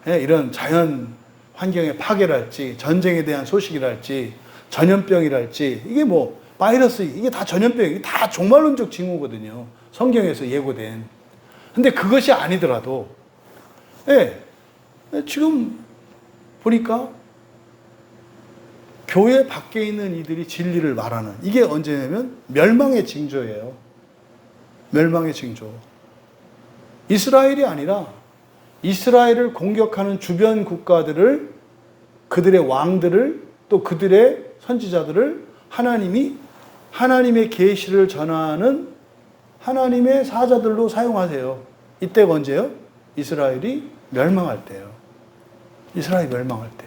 이런 자연 환경의 파괴랄지, 전쟁에 대한 소식이랄지, 전염병이랄지, 이게 뭐 바이러스, 이게 다 전염병, 이게 다 종말론적 징후거든요. 성경에서 예고된. 근데 그것이 아니더라도, 지금 보니까 교회 밖에 있는 이들이 진리를 말하는, 이게 언제냐면 멸망의 징조예요. 멸망의 징조. 이스라엘이 아니라 이스라엘을 공격하는 주변 국가들을, 그들의 왕들을, 또 그들의 선지자들을 하나님이 하나님의 계시를 전하는 하나님의 사자들로 사용하세요. 이때가 언제요? 이스라엘이 멸망할 때요. 이스라엘이 멸망할 때.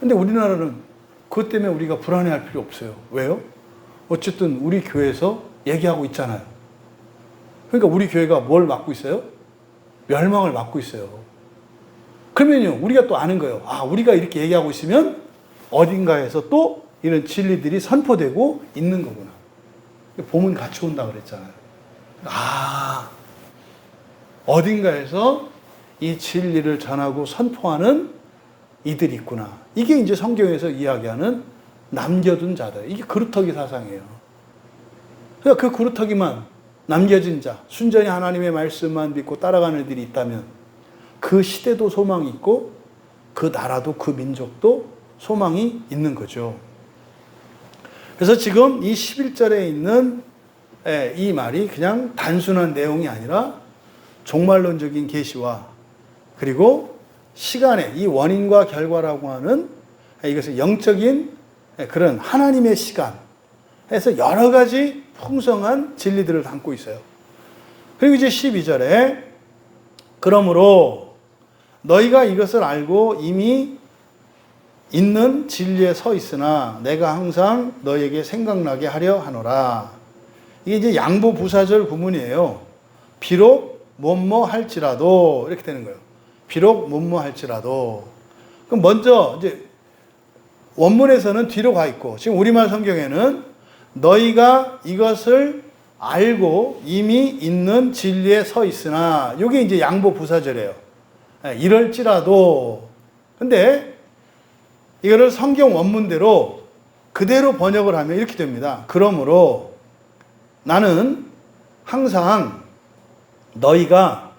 근데 우리나라는 그것 때문에 우리가 불안해할 필요 없어요. 왜요? 어쨌든 우리 교회에서 얘기하고 있잖아요. 그러니까 우리 교회가 뭘 맡고 있어요? 멸망을 맡고 있어요. 그러면요, 우리가 또 아는 거예요. 아, 우리가 이렇게 얘기하고 있으면 어딘가에서 또 이런 진리들이 선포되고 있는 거구나. 봄은 같이 온다 그랬잖아요. 아, 어딘가에서 이 진리를 전하고 선포하는 이들이 있구나. 이게 이제 성경에서 이야기하는 남겨둔 자들. 이게 그루터기 사상이에요. 그러니까 그 그루터기만 남겨진 자, 순전히 하나님의 말씀만 믿고 따라가는 애들이 있다면 그 시대도 소망이 있고 그 나라도 그 민족도 소망이 있는 거죠. 그래서 지금 이 11절에 있는 이 말이 그냥 단순한 내용이 아니라 종말론적인 계시와 그리고 시간의 이 원인과 결과라고 하는 이것은 영적인 그런 하나님의 시간에서 여러 가지 풍성한 진리들을 담고 있어요. 그리고 이제 12절에 그러므로 너희가 이것을 알고 이미 있는 진리에 서 있으나 내가 항상 너희에게 생각나게 하려 하노라. 이게 이제 양보부사절 구문이에요. 비록 뭐뭐 할지라도 이렇게 되는 거예요. 비록 뭐뭐 할지라도. 그럼 먼저 이제 원문에서는 뒤로 가 있고 지금 우리말 성경에는 너희가 이것을 알고 이미 있는 진리에 서 있으나 이게 이제 양보부사절이에요. 이럴지라도. 근데 이거를 성경 원문대로 그대로 번역을 하면 이렇게 됩니다. 그러므로 나는 항상 너희가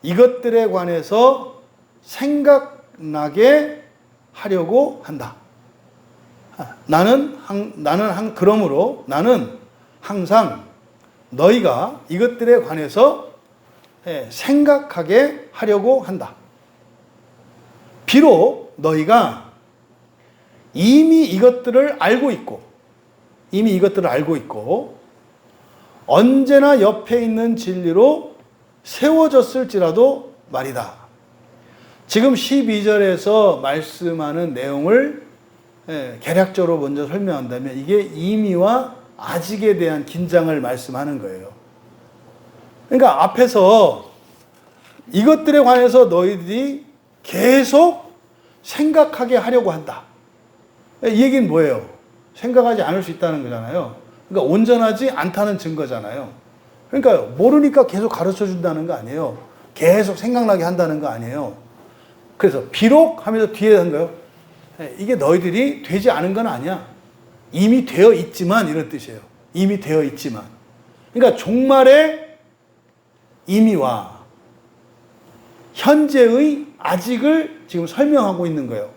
이것들에 관해서 생각나게 하려고 한다. 그러므로 나는 항상 너희가 이것들에 관해서 생각하게 하려고 한다. 비록 너희가 이미 이것들을 알고 있고 언제나 옆에 있는 진리로 세워졌을지라도 말이다. 지금 12절에서 말씀하는 내용을 개략적으로 먼저 설명한다면 이게 이미와 아직에 대한 긴장을 말씀하는 거예요. 그러니까 앞에서 이것들에 관해서 너희들이 계속 생각하게 하려고 한다. 이 얘기는 뭐예요? 생각하지 않을 수 있다는 거잖아요. 그러니까 온전하지 않다는 증거잖아요. 그러니까 모르니까 계속 가르쳐 준다는 거 아니에요. 계속 생각나게 한다는 거 아니에요. 그래서 비록 하면서 뒤에 한 거예요. 이게 너희들이 되지 않은 건 아니야. 이미 되어 있지만 이런 뜻이에요. 이미 되어 있지만. 그러니까 종말의 이미와 현재의 아직을 지금 설명하고 있는 거예요.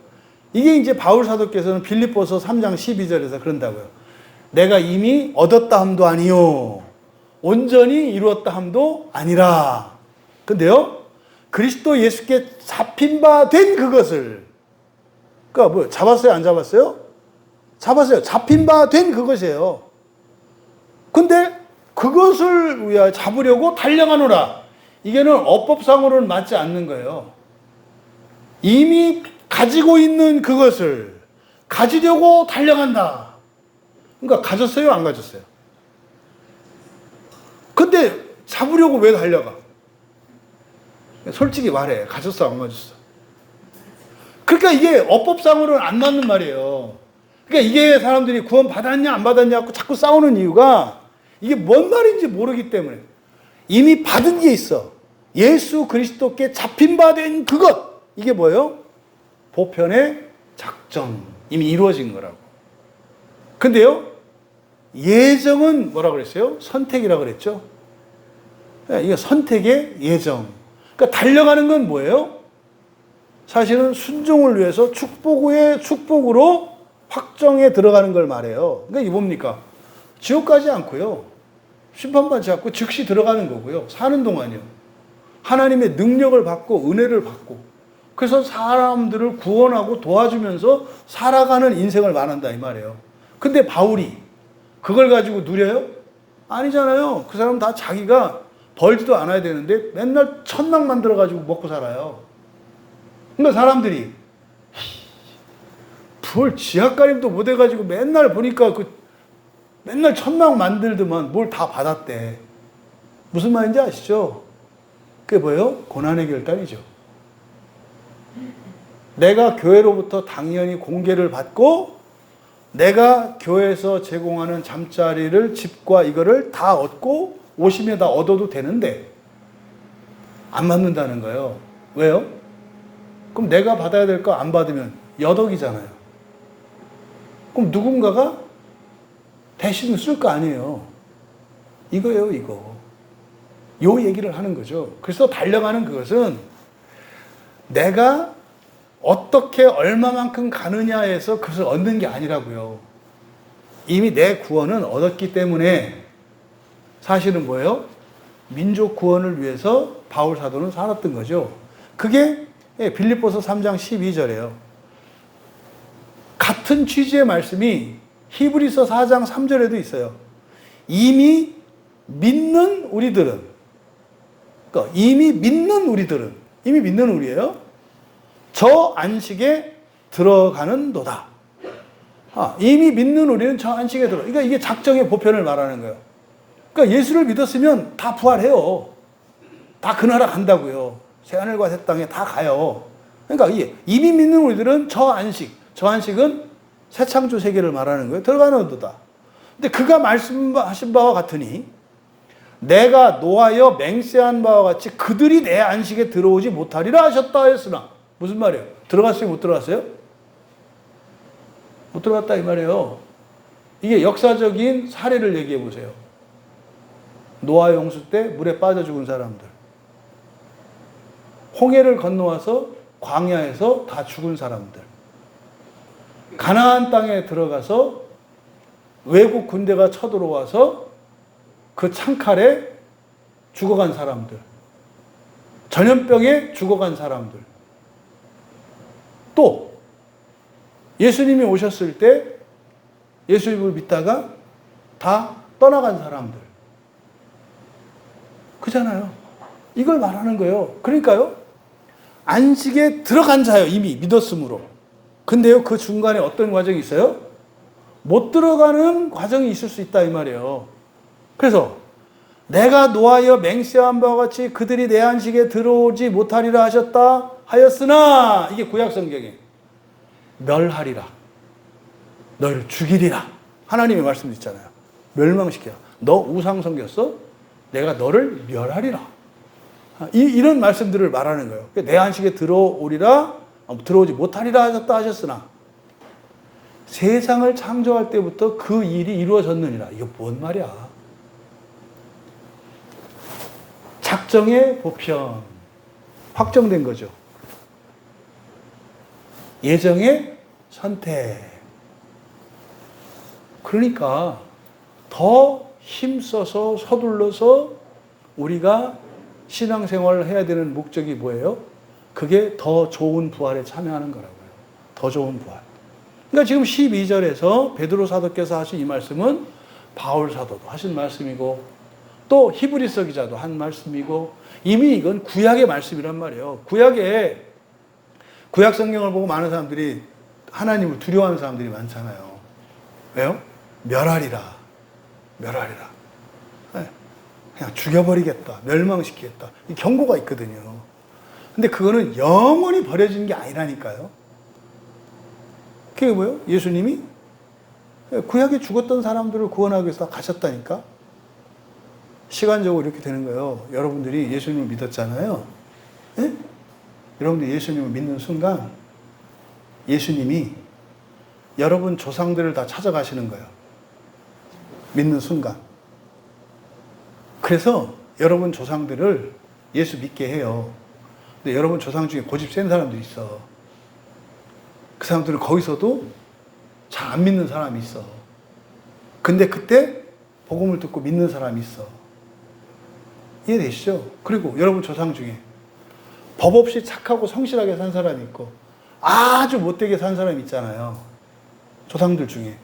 이게 이제 바울 사도께서는 빌립보서 3장 12절에서 그런다고요. 내가 이미 얻었다 함도 아니요 온전히 이루었다 함도 아니라. 근데요, 그리스도 예수께 잡힌 바 된 그것을, 그러니까 뭐 잡았어요, 안 잡았어요? 잡았어요. 잡힌 바 된 그것이에요. 근데 그것을 위하여 잡으려고 달려가노라. 이게는 어법상으로는 맞지 않는 거예요. 이미 가지고 있는 그것을 가지려고 달려간다. 그러니까 가졌어요, 안 가졌어요? 근데 잡으려고 왜 달려가? 솔직히 말해. 가졌어, 안 가졌어? 그러니까 이게 어법상으로는 안 맞는 말이에요. 그러니까 이게 사람들이 구원 받았냐 안 받았냐 자꾸 싸우는 이유가 이게 뭔 말인지 모르기 때문에. 이미 받은 게 있어. 예수 그리스도께 잡힌 바 된 그것. 이게 뭐예요? 보편의 작정. 이미 이루어진 거라고. 근데요, 예정은 뭐라 그랬어요? 선택이라 그랬죠? 이게 선택의 예정. 그러니까 달려가는 건 뭐예요? 사실은 순종을 위해서 축복 후에 축복으로 확정에 들어가는 걸 말해요. 그러니까 이게 뭡니까? 지옥 가지 않고요. 심판받지 않고 즉시 들어가는 거고요. 사는 동안이요. 하나님의 능력을 받고 은혜를 받고 그래서 사람들을 구원하고 도와주면서 살아가는 인생을 말한다 이 말이에요. 근데 바울이 그걸 가지고 누려요? 아니잖아요. 그 사람 다 자기가 벌지도 않아야 되는데 맨날 천막 만들어가지고 먹고 살아요. 그러니까 사람들이 뭘 지하가림도 못 해가지고 맨날 보니까 맨날 천막 만들더만 뭘 다 받았대. 무슨 말인지 아시죠? 그게 뭐예요? 고난의 결단이죠. 내가 교회로부터 당연히 공개를 받고 내가 교회에서 제공하는 잠자리를 집과 이거를 다 얻고 오시면 다 얻어도 되는데 안 받는다는 거예요. 왜요? 그럼 내가 받아야 될 거 안 받으면 여덕이잖아요. 그럼 누군가가 대신 쓸 거 아니에요. 이거예요, 이거. 요 얘기를 하는 거죠. 그래서 달려가는 그것은 내가 어떻게 얼마만큼 가느냐에서 그것을 얻는 게 아니라고요. 이미 내 구원은 얻었기 때문에 사실은 뭐예요? 민족 구원을 위해서 바울 사도는 살았던 거죠. 그게 빌립보서 3장 12절이에요. 같은 취지의 말씀이 히브리서 4장 3절에도 있어요. 이미 믿는 우리들은 이미 믿는 우리예요. 저 안식에 들어가는도다. 이미 믿는 우리는 저 안식에 들어. 그러니까 이게 작정의 보편을 말하는 거예요. 그러니까 예수를 믿었으면 다 부활해요. 다 그 나라 간다고요. 새하늘과 새 땅에 다 가요. 그러니까 이미 믿는 우리들은 저 안식은 새 창조 세계를 말하는 거예요. 들어가는도다. 근데 그가 말씀하신 바와 같으니 내가 노하여 맹세한 바와 같이 그들이 내 안식에 들어오지 못하리라 하셨다 했으나 무슨 말이에요? 들어갔어요? 못 들어갔어요? 못 들어갔다 이 말이에요. 이게 역사적인 사례를 얘기해 보세요. 노아 홍수 때 물에 빠져 죽은 사람들. 홍해를 건너와서 광야에서 다 죽은 사람들. 가나안 땅에 들어가서 외국 군대가 쳐들어와서 그 창칼에 죽어간 사람들. 전염병에 죽어간 사람들. 또 예수님이 오셨을 때 예수님을 믿다가 다 떠나간 사람들. 그잖아요. 이걸 말하는 거예요. 그러니까요. 안식에 들어간 자요. 이미 믿었으므로. 근데요. 그 중간에 어떤 과정이 있어요? 못 들어가는 과정이 있을 수 있다 이 말이에요. 그래서 내가 노하여 맹세한 바와 같이 그들이 내 안식에 들어오지 못하리라 하셨다 하였으나 이게 구약 성경에 멸하리라. 너희를 죽이리라. 하나님의 말씀 있잖아요. 멸망시켜. 너 우상 섬겼어? 내가 너를 멸하리라. 이런 말씀들을 말하는 거예요. 내 안식에 들어오리라, 들어오지 못하리라 하셨다 하셨으나 세상을 창조할 때부터 그 일이 이루어졌느니라. 이거 뭔 말이야? 작정의 보편. 확정된 거죠. 예정의 선택. 그러니까 더 힘써서 서둘러서 우리가 신앙생활을 해야 되는 목적이 뭐예요? 그게 더 좋은 부활에 참여하는 거라고요. 더 좋은 부활. 그러니까 지금 12절에서 베드로 사도께서 하신 이 말씀은 바울 사도도 하신 말씀이고 또 히브리서 기자도 한 말씀이고 이미 이건 구약의 말씀이란 말이에요. 구약 성경을 보고 많은 사람들이 하나님을 두려워하는 사람들이 많잖아요. 왜요? 멸하리라. 그냥 죽여버리겠다. 멸망시키겠다. 이 경고가 있거든요. 근데 그거는 영원히 버려진 게 아니라니까요. 그게 뭐예요? 예수님이 구약에 죽었던 사람들을 구원하기 위해서 가셨다니까. 시간적으로 이렇게 되는 거예요. 여러분들이 예수님을 믿었잖아요. 예? 여러분들이 예수님을 믿는 순간 예수님이 여러분 조상들을 다 찾아가시는 거예요. 믿는 순간. 그래서 여러분 조상들을 예수 믿게 해요. 근데 여러분 조상 중에 고집 센 사람들이 있어. 그 사람들은 거기서도 잘 안 믿는 사람이 있어. 근데 그때 복음을 듣고 믿는 사람이 있어. 이해되시죠? 그리고 여러분 조상 중에 법 없이 착하고 성실하게 산 사람이 있고 아주 못되게 산 사람이 있잖아요. 조상들 중에.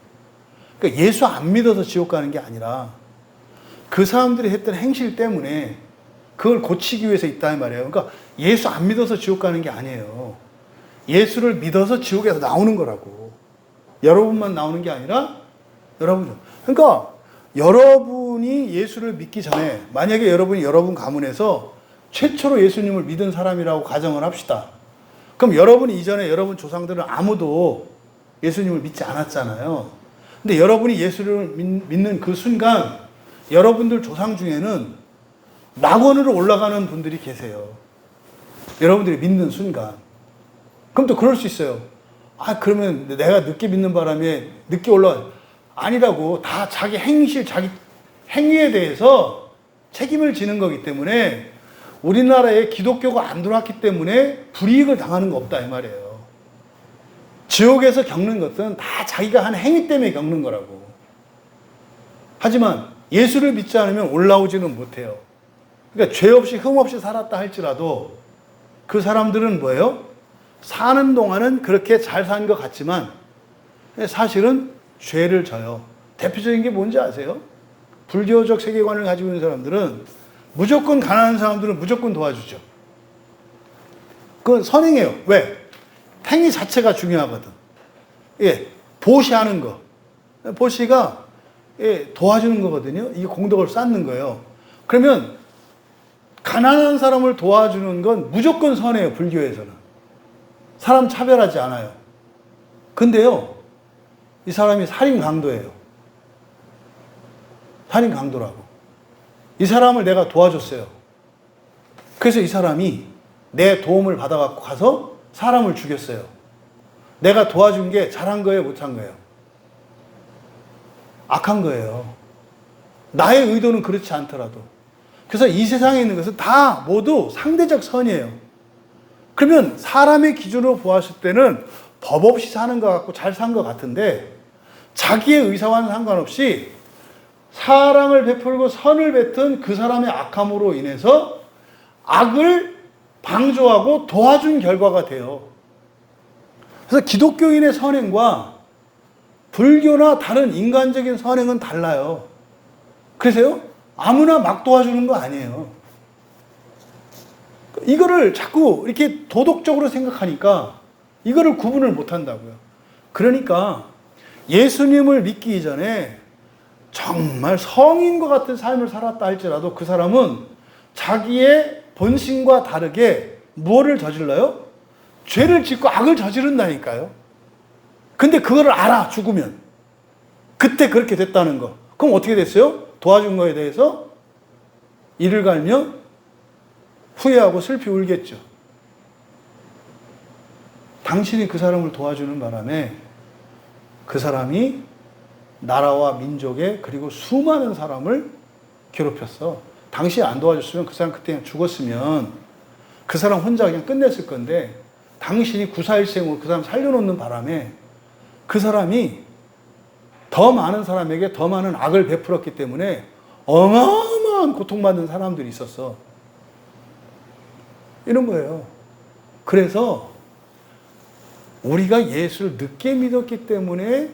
그러니까 예수 안 믿어서 지옥 가는 게 아니라 그 사람들이 했던 행실 때문에 그걸 고치기 위해서 있다 이 말이에요. 그러니까 예수 안 믿어서 지옥 가는 게 아니에요. 예수를 믿어서 지옥에서 나오는 거라고. 여러분만 나오는 게 아니라 여러분. 그러니까 여러분이 예수를 믿기 전에 만약에 여러분이 여러분 가문에서 최초로 예수님을 믿은 사람이라고 가정을 합시다. 그럼 여러분 이전에 여러분 조상들은 아무도 예수님을 믿지 않았잖아요. 근데 여러분이 예수를 믿는 그 순간 여러분들 조상 중에는 낙원으로 올라가는 분들이 계세요. 여러분들이 믿는 순간. 그럼 또 그럴 수 있어요. 아, 그러면 내가 늦게 믿는 바람에 늦게 올라가. 아니라고. 다 자기 행실, 자기 행위에 대해서 책임을 지는 거기 때문에 우리나라에 기독교가 안 들어왔기 때문에 불이익을 당하는 거 없다 이 말이에요. 지옥에서 겪는 것은 다 자기가 한 행위 때문에 겪는 거라고. 하지만 예수를 믿지 않으면 올라오지는 못해요. 그러니까 죄 없이 흠 없이 살았다 할지라도 그 사람들은 뭐예요? 사는 동안은 그렇게 잘 산 것 같지만 사실은 죄를 져요. 대표적인 게 뭔지 아세요? 불교적 세계관을 가지고 있는 사람들은 무조건 가난한 사람들은 무조건 도와주죠. 그건 선행이에요. 왜? 행위 자체가 중요하거든. 예, 보시하는 거. 보시가 예, 도와주는 거거든요. 이게 공덕을 쌓는 거예요. 그러면 가난한 사람을 도와주는 건 무조건 선해요. 불교에서는. 사람 차별하지 않아요. 근데요, 이 사람이 살인 강도예요. 살인 강도라고. 이 사람을 내가 도와줬어요. 그래서 이 사람이 내 도움을 받아갖고 가서 사람을 죽였어요. 내가 도와준 게 잘한 거예요? 못한 거예요? 악한 거예요. 나의 의도는 그렇지 않더라도. 그래서 이 세상에 있는 것은 다 모두 상대적 선이에요. 그러면 사람의 기준으로 보았을 때는 법 없이 사는 것 같고 잘 산 것 같은데 자기의 의사와는 상관없이 사랑을 베풀고 선을 뱉은 그 사람의 악함으로 인해서 악을 방조하고 도와준 결과가 돼요. 그래서 기독교인의 선행과 불교나 다른 인간적인 선행은 달라요. 그래서요, 아무나 막 도와주는 거 아니에요. 이거를 자꾸 이렇게 도덕적으로 생각하니까 이거를 구분을 못 한다고요. 그러니까 예수님을 믿기 이전에 정말 성인과 같은 삶을 살았다 할지라도 그 사람은 자기의 본심과 다르게 무엇을 저질러요? 죄를 짓고 악을 저지른다니까요. 근데 그거를 알아, 죽으면. 그때 그렇게 됐다는 거. 그럼 어떻게 됐어요? 도와준 거에 대해서 이를 갈며 후회하고 슬피 울겠죠. 당신이 그 사람을 도와주는 바람에 그 사람이 나라와 민족에 그리고 수많은 사람을 괴롭혔어. 당신이 안 도와줬으면 그 사람 그때 그냥 죽었으면 그 사람 혼자 그냥 끝냈을 건데 당신이 구사일생으로 그 사람 살려놓는 바람에 그 사람이 더 많은 사람에게 더 많은 악을 베풀었기 때문에 어마어마한 고통받는 사람들이 있었어. 이런 거예요. 그래서 우리가 예수를 늦게 믿었기 때문에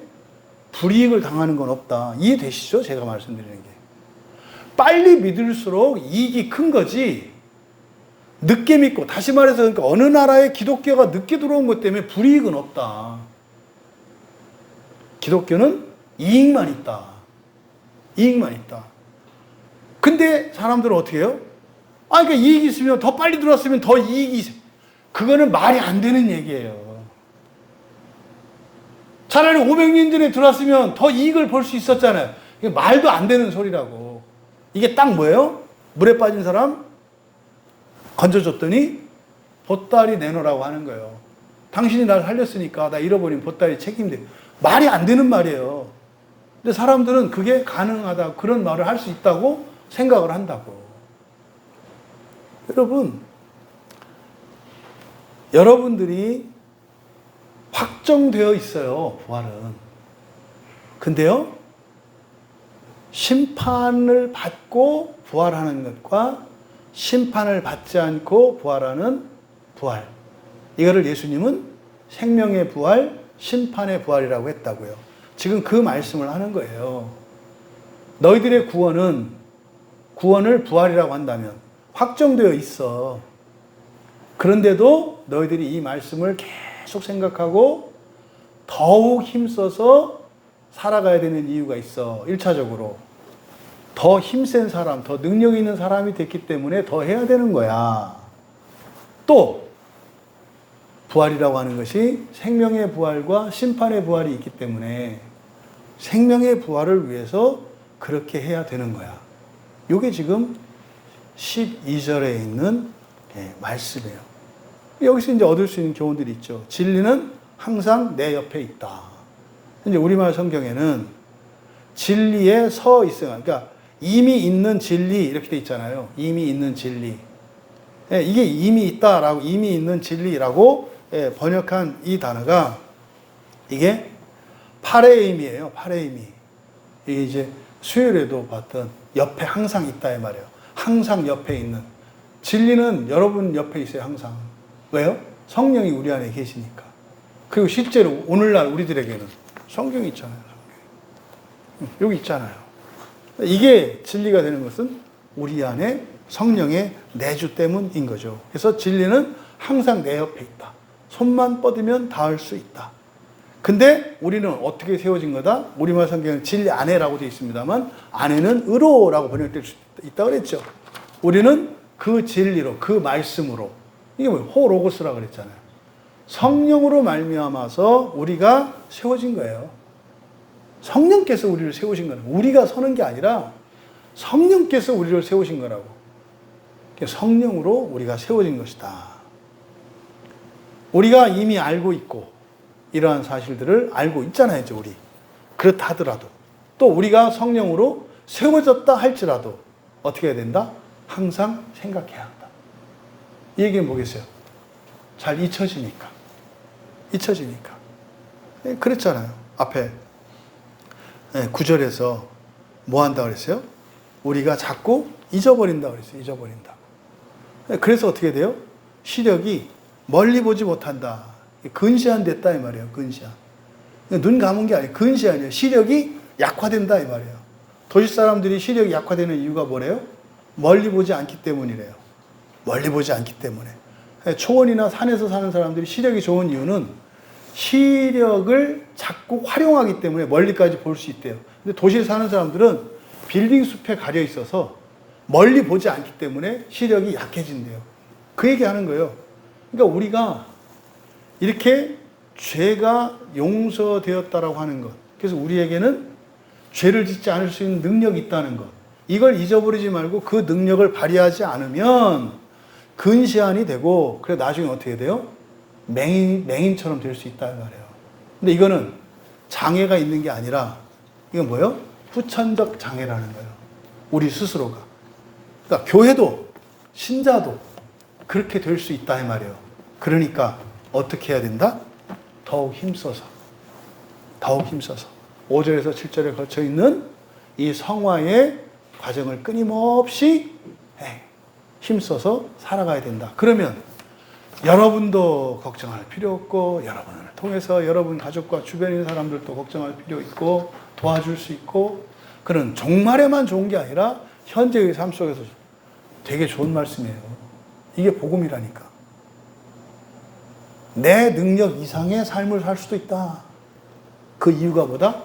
불이익을 당하는 건 없다. 이해되시죠? 제가 말씀드리는 게. 빨리 믿을수록 이익이 큰 거지. 늦게 믿고, 다시 말해서 그러니까 어느 나라에 기독교가 늦게 들어온 것 때문에 불이익은 없다. 기독교는 이익만 있다. 이익만 있다. 근데 사람들은 어떻게 해요? 아, 그러니까 이익이 있으면 더 빨리 들어왔으면 더 이익이 있어. 그거는 말이 안 되는 얘기예요. 차라리 500년 전에 들어왔으면 더 이익을 볼 수 있었잖아요. 이게 말도 안 되는 소리라고. 이게 딱 뭐예요? 물에 빠진 사람 건져줬더니 보따리 내놓으라고 하는 거예요. 당신이 날 살렸으니까 나 잃어버린 보따리 책임져. 말이 안 되는 말이에요. 근데 사람들은 그게 가능하다, 그런 말을 할 수 있다고 생각을 한다고. 여러분들이 확정되어 있어요, 부활은. 근데요, 심판을 받고 부활하는 것과 심판을 받지 않고 부활하는 부활. 이거를 예수님은 생명의 부활, 심판의 부활이라고 했다고요. 지금 그 말씀을 하는 거예요. 너희들의 구원을 부활이라고 한다면 확정되어 있어. 그런데도 너희들이 이 말씀을 계속 생각하고 더욱 힘써서 살아가야 되는 이유가 있어. 1차적으로. 더 힘센 사람, 더 능력 있는 사람이 됐기 때문에 더 해야 되는 거야. 또 부활이라고 하는 것이 생명의 부활과 심판의 부활이 있기 때문에 생명의 부활을 위해서 그렇게 해야 되는 거야. 이게 지금 12절에 있는 말씀이에요. 여기서 이제 얻을 수 있는 교훈들이 있죠. 진리는 항상 내 옆에 있다. 이제 우리말 성경에는 진리에 서 있어요. 그러니까 이미 있는 진리 이렇게 돼 있잖아요. 이미 있는 진리. 이게 이미 있다라고, 이미 있는 진리라고 번역한 이 단어가 이게 파레임이에요. 파레임이. 이게 이제 수요일에도 봤던 옆에 항상 있다 이 말이에요. 항상 옆에 있는. 진리는 여러분 옆에 있어요. 항상. 왜요? 성령이 우리 안에 계시니까. 그리고 실제로 오늘날 우리들에게는 성경이 있잖아요. 성경. 여기 있잖아요. 이게 진리가 되는 것은 우리 안에 성령의 내주 때문인 거죠. 그래서 진리는 항상 내 옆에 있다. 손만 뻗으면 닿을 수 있다. 근데 우리는 어떻게 세워진 거다? 우리말 성경은 진리 안에라고 되어 있습니다만 안에는 의로라고 번역될 수 있다고 그랬죠. 우리는 그 진리로, 그 말씀으로, 이게 뭐예요? 호로고스라고 그랬잖아요. 성령으로 말미암아서 우리가 세워진 거예요. 성령께서 우리를 세우신 거예요. 우리가 서는 게 아니라 성령께서 우리를 세우신 거라고. 성령으로 우리가 세워진 것이다. 우리가 이미 알고 있고 이러한 사실들을 알고 있잖아요, 우리. 그렇다 하더라도 또 우리가 성령으로 세워졌다 할지라도 어떻게 해야 된다? 항상 생각해야 한다. 이 얘기는 뭐겠어요? 잘 잊혀지니까. 그랬잖아요. 앞에 9절에서 뭐 한다고 그랬어요? 우리가 자꾸 잊어버린다고 그랬어요. 잊어버린다. 그래서 어떻게 돼요? 시력이 멀리 보지 못한다. 근시안 됐다 이 말이에요. 근시안. 눈 감은 게 아니에요. 근시안이에요. 시력이 약화된다 이 말이에요. 도시 사람들이 시력이 약화되는 이유가 뭐래요? 멀리 보지 않기 때문이래요. 멀리 보지 않기 때문에. 초원이나 산에서 사는 사람들이 시력이 좋은 이유는 시력을 자꾸 활용하기 때문에 멀리까지 볼 수 있대요. 근데 도시에 사는 사람들은 빌딩 숲에 가려 있어서 멀리 보지 않기 때문에 시력이 약해진대요. 그 얘기 하는 거예요. 그러니까 우리가 이렇게 죄가 용서되었다라고 하는 것. 그래서 우리에게는 죄를 짓지 않을 수 있는 능력이 있다는 것. 이걸 잊어버리지 말고 그 능력을 발휘하지 않으면 근시안이 되고, 그래 나중에 어떻게 돼요? 맹인처럼 될 수 있다 말이에요. 근데 이거는 장애가 있는 게 아니라 이건 뭐예요? 후천적 장애라는 거예요. 우리 스스로가. 그러니까 교회도 신자도 그렇게 될 수 있다 이 말이에요. 그러니까 어떻게 해야 된다? 더욱 힘써서 5절에서 7절에 걸쳐 있는 이 성화의 과정을 끊임없이 힘써서 살아가야 된다. 그러면 여러분도 걱정할 필요 없고, 여러분을 통해서 여러분 가족과 주변에 있는 사람들도 걱정할 필요 있고, 도와줄 수 있고, 그런 종말에만 좋은 게 아니라 현재의 삶 속에서 되게 좋은 말씀이에요. 이게 복음이라니까. 내 능력 이상의 삶을 살 수도 있다. 그 이유가 뭐다?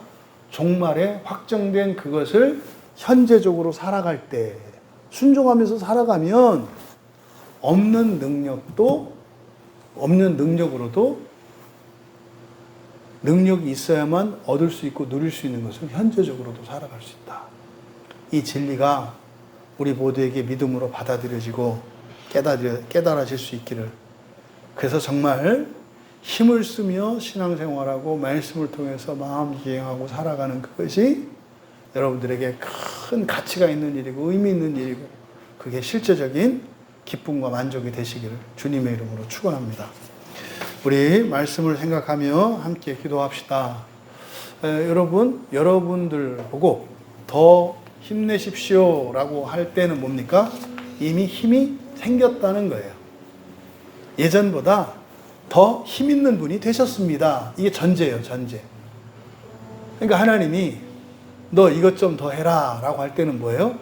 종말에 확정된 그것을 현재적으로 살아갈 때 순종하면서 살아가면 없는 능력으로도 능력이 있어야만 얻을 수 있고 누릴 수 있는 것을 현재적으로도 살아갈 수 있다. 이 진리가 우리 모두에게 믿음으로 받아들여지고 깨달아질 수 있기를. 그래서 정말 힘을 쓰며 신앙생활하고 말씀을 통해서 마음 기행하고 살아가는 그것이 여러분들에게 큰 가치가 있는 일이고 의미 있는 일이고, 그게 실제적인 기쁨과 만족이 되시기를 주님의 이름으로 축원합니다. 우리 말씀을 생각하며 함께 기도합시다. 여러분들 보고 더 힘내십시오 라고 할 때는 뭡니까? 이미 힘이 생겼다는 거예요. 예전보다 더 힘 있는 분이 되셨습니다. 이게 전제예요, 전제. 그러니까 하나님이 너 이것 좀 더 해라 라고 할 때는 뭐예요?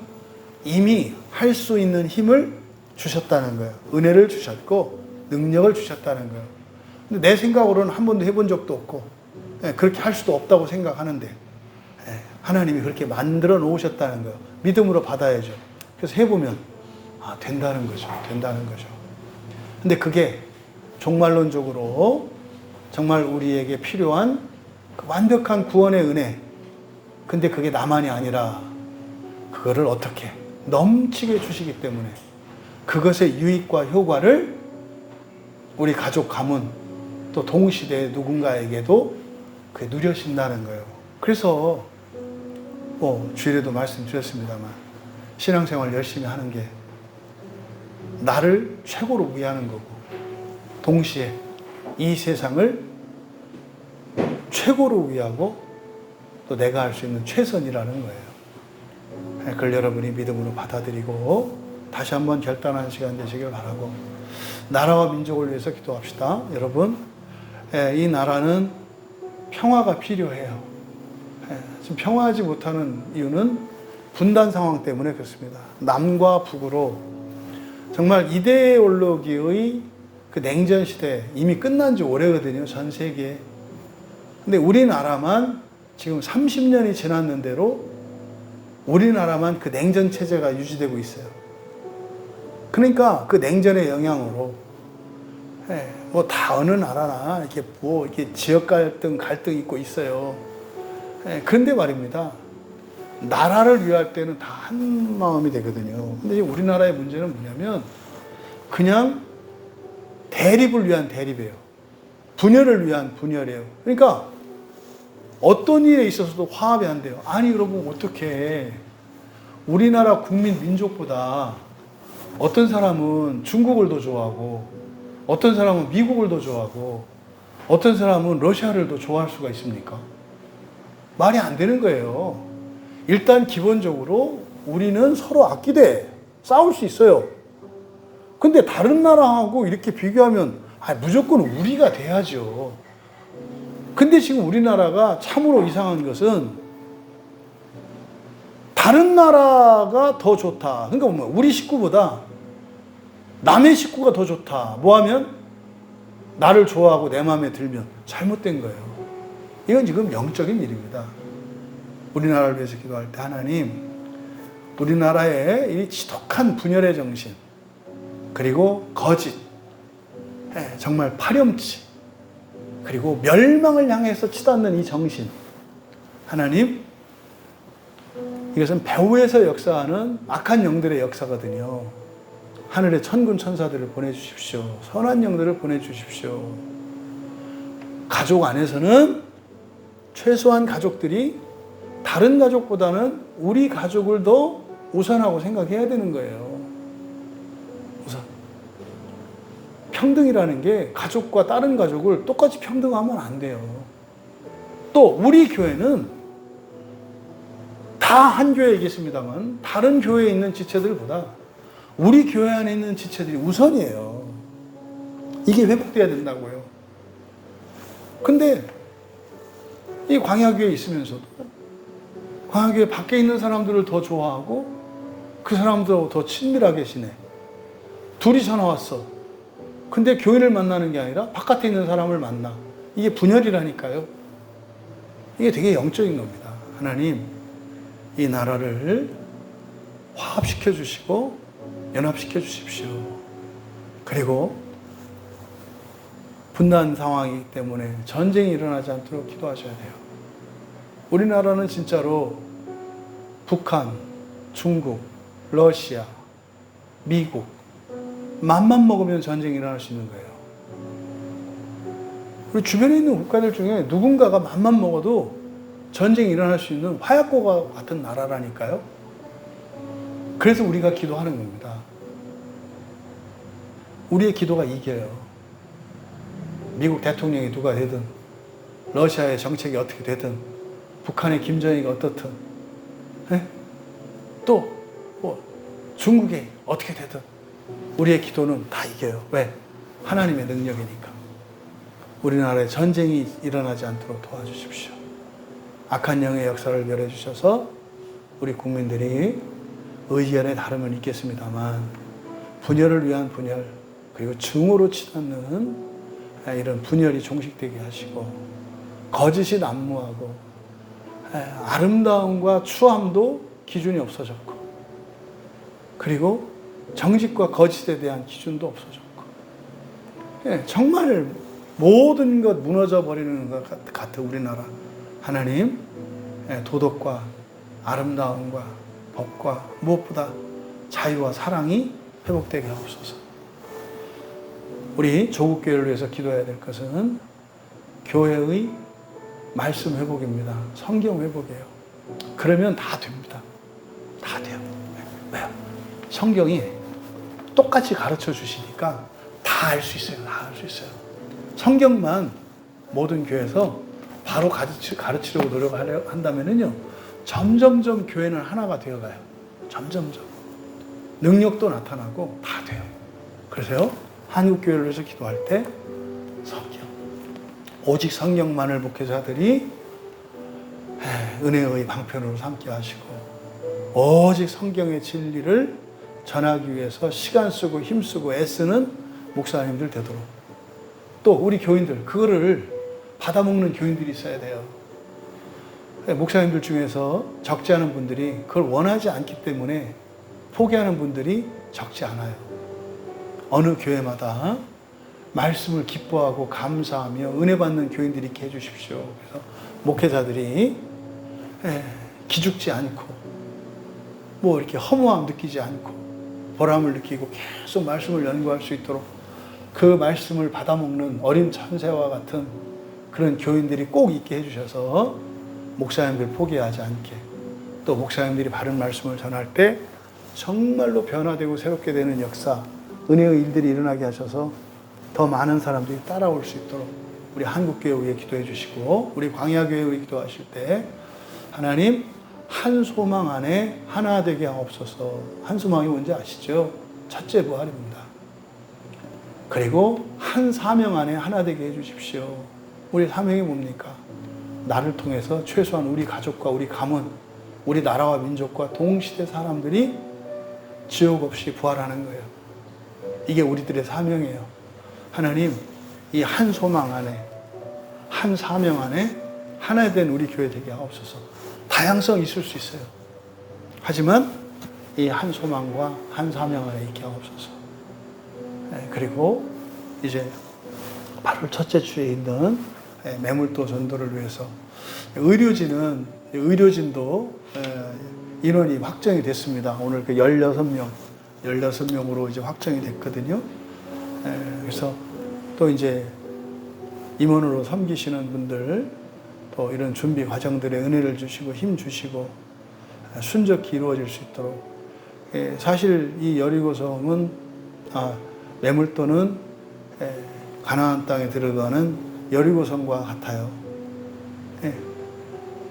이미 할 수 있는 힘을 주셨다는 거예요. 은혜를 주셨고 능력을 주셨다는 거예요. 근데 내 생각으로는 한 번도 해본 적도 없고 그렇게 할 수도 없다고 생각하는데 하나님이 그렇게 만들어 놓으셨다는 거예요. 믿음으로 받아야죠. 그래서 해보면 된다는 거죠. 된다는 거죠. 근데 그게 종말론적으로 정말 우리에게 필요한 그 완벽한 구원의 은혜. 근데 그게 나만이 아니라 그거를 어떻게 넘치게 주시기 때문에 그것의 유익과 효과를 우리 가족, 가문, 또 동시대 누군가에게도 그게 누려진다는 거예요. 그래서 주일에도 말씀드렸습니다만 신앙생활 열심히 하는 게 나를 최고로 위하는 거고 동시에 이 세상을 최고로 위하고 또 내가 할 수 있는 최선이라는 거예요. 그걸 여러분이 믿음으로 받아들이고 다시 한번 결단하는 시간 되시길 바라고 나라와 민족을 위해서 기도합시다. 여러분, 이 나라는 평화가 필요해요. 지금 평화하지 못하는 이유는 분단 상황 때문에 그렇습니다. 남과 북으로 정말 이데올로기의 그 냉전 시대 이미 끝난 지 오래거든요. 전 세계에. 근데 우리나라만 지금 30년이 지났는데로 우리나라만 그 냉전 체제가 유지되고 있어요. 그러니까 그 냉전의 영향으로 뭐 다 어느 나라나 이렇게 지역 갈등 있고 있어요. 그런데 말입니다. 나라를 위할 때는 다 한 마음이 되거든요. 근데 우리나라의 문제는 뭐냐면 그냥 대립을 위한 대립이에요. 분열을 위한 분열이에요. 그러니까 어떤 일에 있어서도 화합이 안 돼요. 아니 여러분 어떻게 우리나라 국민 민족보다 어떤 사람은 중국을 더 좋아하고 어떤 사람은 미국을 더 좋아하고 어떤 사람은 러시아를 더 좋아할 수가 있습니까? 말이 안 되는 거예요. 일단 기본적으로 우리는 서로 아끼되 싸울 수 있어요. 근데 다른 나라하고 이렇게 비교하면 무조건 우리가 돼야죠. 근데 지금 우리나라가 참으로 이상한 것은 다른 나라가 더 좋다. 그러니까 뭐 우리 식구보다 남의 식구가 더 좋다. 뭐 하면? 나를 좋아하고 내 마음에 들면 잘못된 거예요. 이건 지금 영적인 일입니다. 우리나라를 위해서 기도할 때 하나님, 우리나라의 이 지독한 분열의 정신, 그리고 거짓, 정말 파렴치, 그리고 멸망을 향해서 치닫는 이 정신, 하나님, 이것은 배후에서 역사하는 악한 영들의 역사거든요. 하늘에 천군 천사들을 보내주십시오. 선한 영들을 보내주십시오. 가족 안에서는 최소한 가족들이 다른 가족보다는 우리 가족을 더 우선하고 생각해야 되는 거예요. 우선. 평등이라는 게 가족과 다른 가족을 똑같이 평등하면 안 돼요. 또 우리 교회는 다 한 교회에 있겠습니다만 다른 교회에 있는 지체들보다 우리 교회 안에 있는 지체들이 우선이에요. 이게 회복돼야 된다고요. 근데 이 광야교회에 있으면서도 광야교회 밖에 있는 사람들을 더 좋아하고 그 사람들하고 더 친밀하게 지내. 둘이 전화 왔어. 근데 교인을 만나는 게 아니라 바깥에 있는 사람을 만나. 이게 분열이라니까요. 이게 되게 영적인 겁니다. 하나님, 이 나라를 화합시켜 주시고 연합시켜 주십시오. 그리고 분단 상황이기 때문에 전쟁이 일어나지 않도록 기도하셔야 돼요. 우리나라는 진짜로 북한, 중국, 러시아, 미국 맘만 먹으면 전쟁이 일어날 수 있는 거예요. 우리 주변에 있는 국가들 중에 누군가가 맘만 먹어도 전쟁이 일어날 수 있는 화약고가 같은 나라라니까요. 그래서 우리가 기도하는 겁니다. 우리의 기도가 이겨요. 미국 대통령이 누가 되든 러시아의 정책이 어떻게 되든 북한의 김정희가 어떻든, 또 뭐 중국이 어떻게 되든 우리의 기도는 다 이겨요. 왜? 하나님의 능력이니까. 우리나라에 전쟁이 일어나지 않도록 도와주십시오. 악한 영의 역사를 멸해 주셔서 우리 국민들이 의견에 다름은 있겠습니다만 분열을 위한 분열, 그리고 증오로 치닫는 이런 분열이 종식되게 하시고, 거짓이 난무하고 아름다움과 추함도 기준이 없어졌고, 그리고 정직과 거짓에 대한 기준도 없어졌고, 정말 모든 것 무너져 버리는 것 같은 우리나라. 하나님, 도덕과 아름다움과 법과 무엇보다 자유와 사랑이 회복되게 하옵소서. 우리 조국교회를 위해서 기도해야 될 것은 교회의 말씀 회복입니다. 성경 회복이에요. 그러면 다 됩니다. 다 돼요. 왜요? 성경이 똑같이 가르쳐 주시니까 다 알 수 있어요. 다 알 수 있어요. 성경만 모든 교회에서 바로 가르치려고 노력을 한다면요, 점점점 교회는 하나가 되어가요. 점점점. 능력도 나타나고 다 돼요. 그래서요, 한국교회를 위해서 기도할 때 성경, 오직 성경만을 목회자들이 은혜의 방편으로 삼게 하시고, 오직 성경의 진리를 전하기 위해서 시간 쓰고 힘 쓰고 애쓰는 목사님들 되도록, 또 우리 교인들 그거를 받아먹는 교인들이 있어야 돼요. 목사님들 중에서 적지 않은 분들이 그걸 원하지 않기 때문에 포기하는 분들이 적지 않아요. 어느 교회마다 말씀을 기뻐하고 감사하며 은혜 받는 교인들이 있게 해주십시오. 그래서 목회자들이 기죽지 않고 뭐 이렇게 허무함 느끼지 않고 보람을 느끼고 계속 말씀을 연구할 수 있도록, 그 말씀을 받아먹는 어린 천새와 같은 그런 교인들이 꼭 있게 해주셔서 목사님들 포기하지 않게, 또 목사님들이 바른 말씀을 전할 때 정말로 변화되고 새롭게 되는 역사, 은혜의 일들이 일어나게 하셔서 더 많은 사람들이 따라올 수 있도록 우리 한국교회 위해 기도해 주시고, 우리 광야교회 위해 기도하실 때 하나님, 한 소망 안에 하나 되게 하옵소서. 한 소망이 뭔지 아시죠? 첫째 부활입니다. 그리고 한 사명 안에 하나 되게 해주십시오. 우리 사명이 뭡니까? 나를 통해서 최소한 우리 가족과 우리 가문, 우리 나라와 민족과 동시대 사람들이 지옥 없이 부활하는 거예요. 이게 우리들의 사명이에요. 하나님, 이 한 소망 안에, 한 사명 안에 하나 된 우리 교회 되게 하옵소서. 다양성 있을 수 있어요. 하지만 이 한 소망과 한 사명 안에 있게 하옵소서. 그리고 이제 8월 첫째 주에 있는 매물도 전도를 위해서 의료진도 인원이 확정이 됐습니다. 오늘 그 16명으로 이제 확정이 됐거든요. 그래서 또 이제 임원으로 섬기시는 분들, 또 이런 준비 과정들에 은혜를 주시고 힘 주시고 순적히 이루어질 수 있도록. 사실 이 여리고성은 매물도는 가나안 땅에 들어가는 여리고성과 같아요.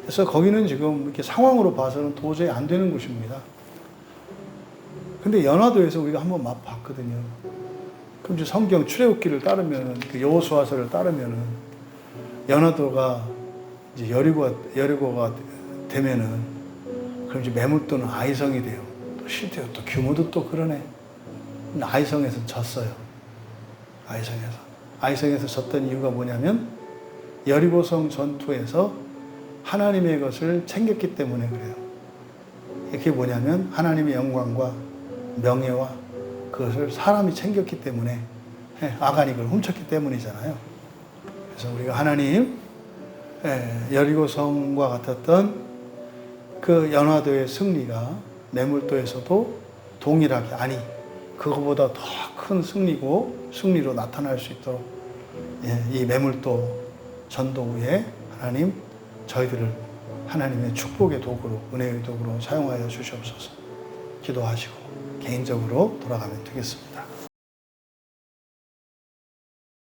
그래서 거기는 지금 이렇게 상황으로 봐서는 도저히 안 되는 곳입니다. 근데 연화도에서 우리가 한번 맛봤거든요. 그럼 이제 성경 출애굽기를 따르면, 그 여호수아서를 따르면은 연화도가 이제 여리고가 되면은, 그럼 이제 매물도는 아이성이 돼요. 또 실제로 또 규모도 또 그러네. 근데 아이성에서 졌어요. 아이성에서 졌던 이유가 뭐냐면 여리고성 전투에서 하나님의 것을 챙겼기 때문에 그래요. 그게 뭐냐면 하나님의 영광과 명예와 그것을 사람이 챙겼기 때문에, 아간이 그걸 훔쳤기 때문이잖아요. 그래서 우리가 하나님, 여리고성과 같았던 그 연화도의 승리가 매물도에서도 동일하게, 아니 그거보다 더 큰 승리로 나타날 수 있도록 이 매물도 전도 후에 하나님, 저희들을 하나님의 축복의 도구로, 은혜의 도구로 사용하여 주시옵소서. 기도하시고 개인적으로 돌아가면 되겠습니다.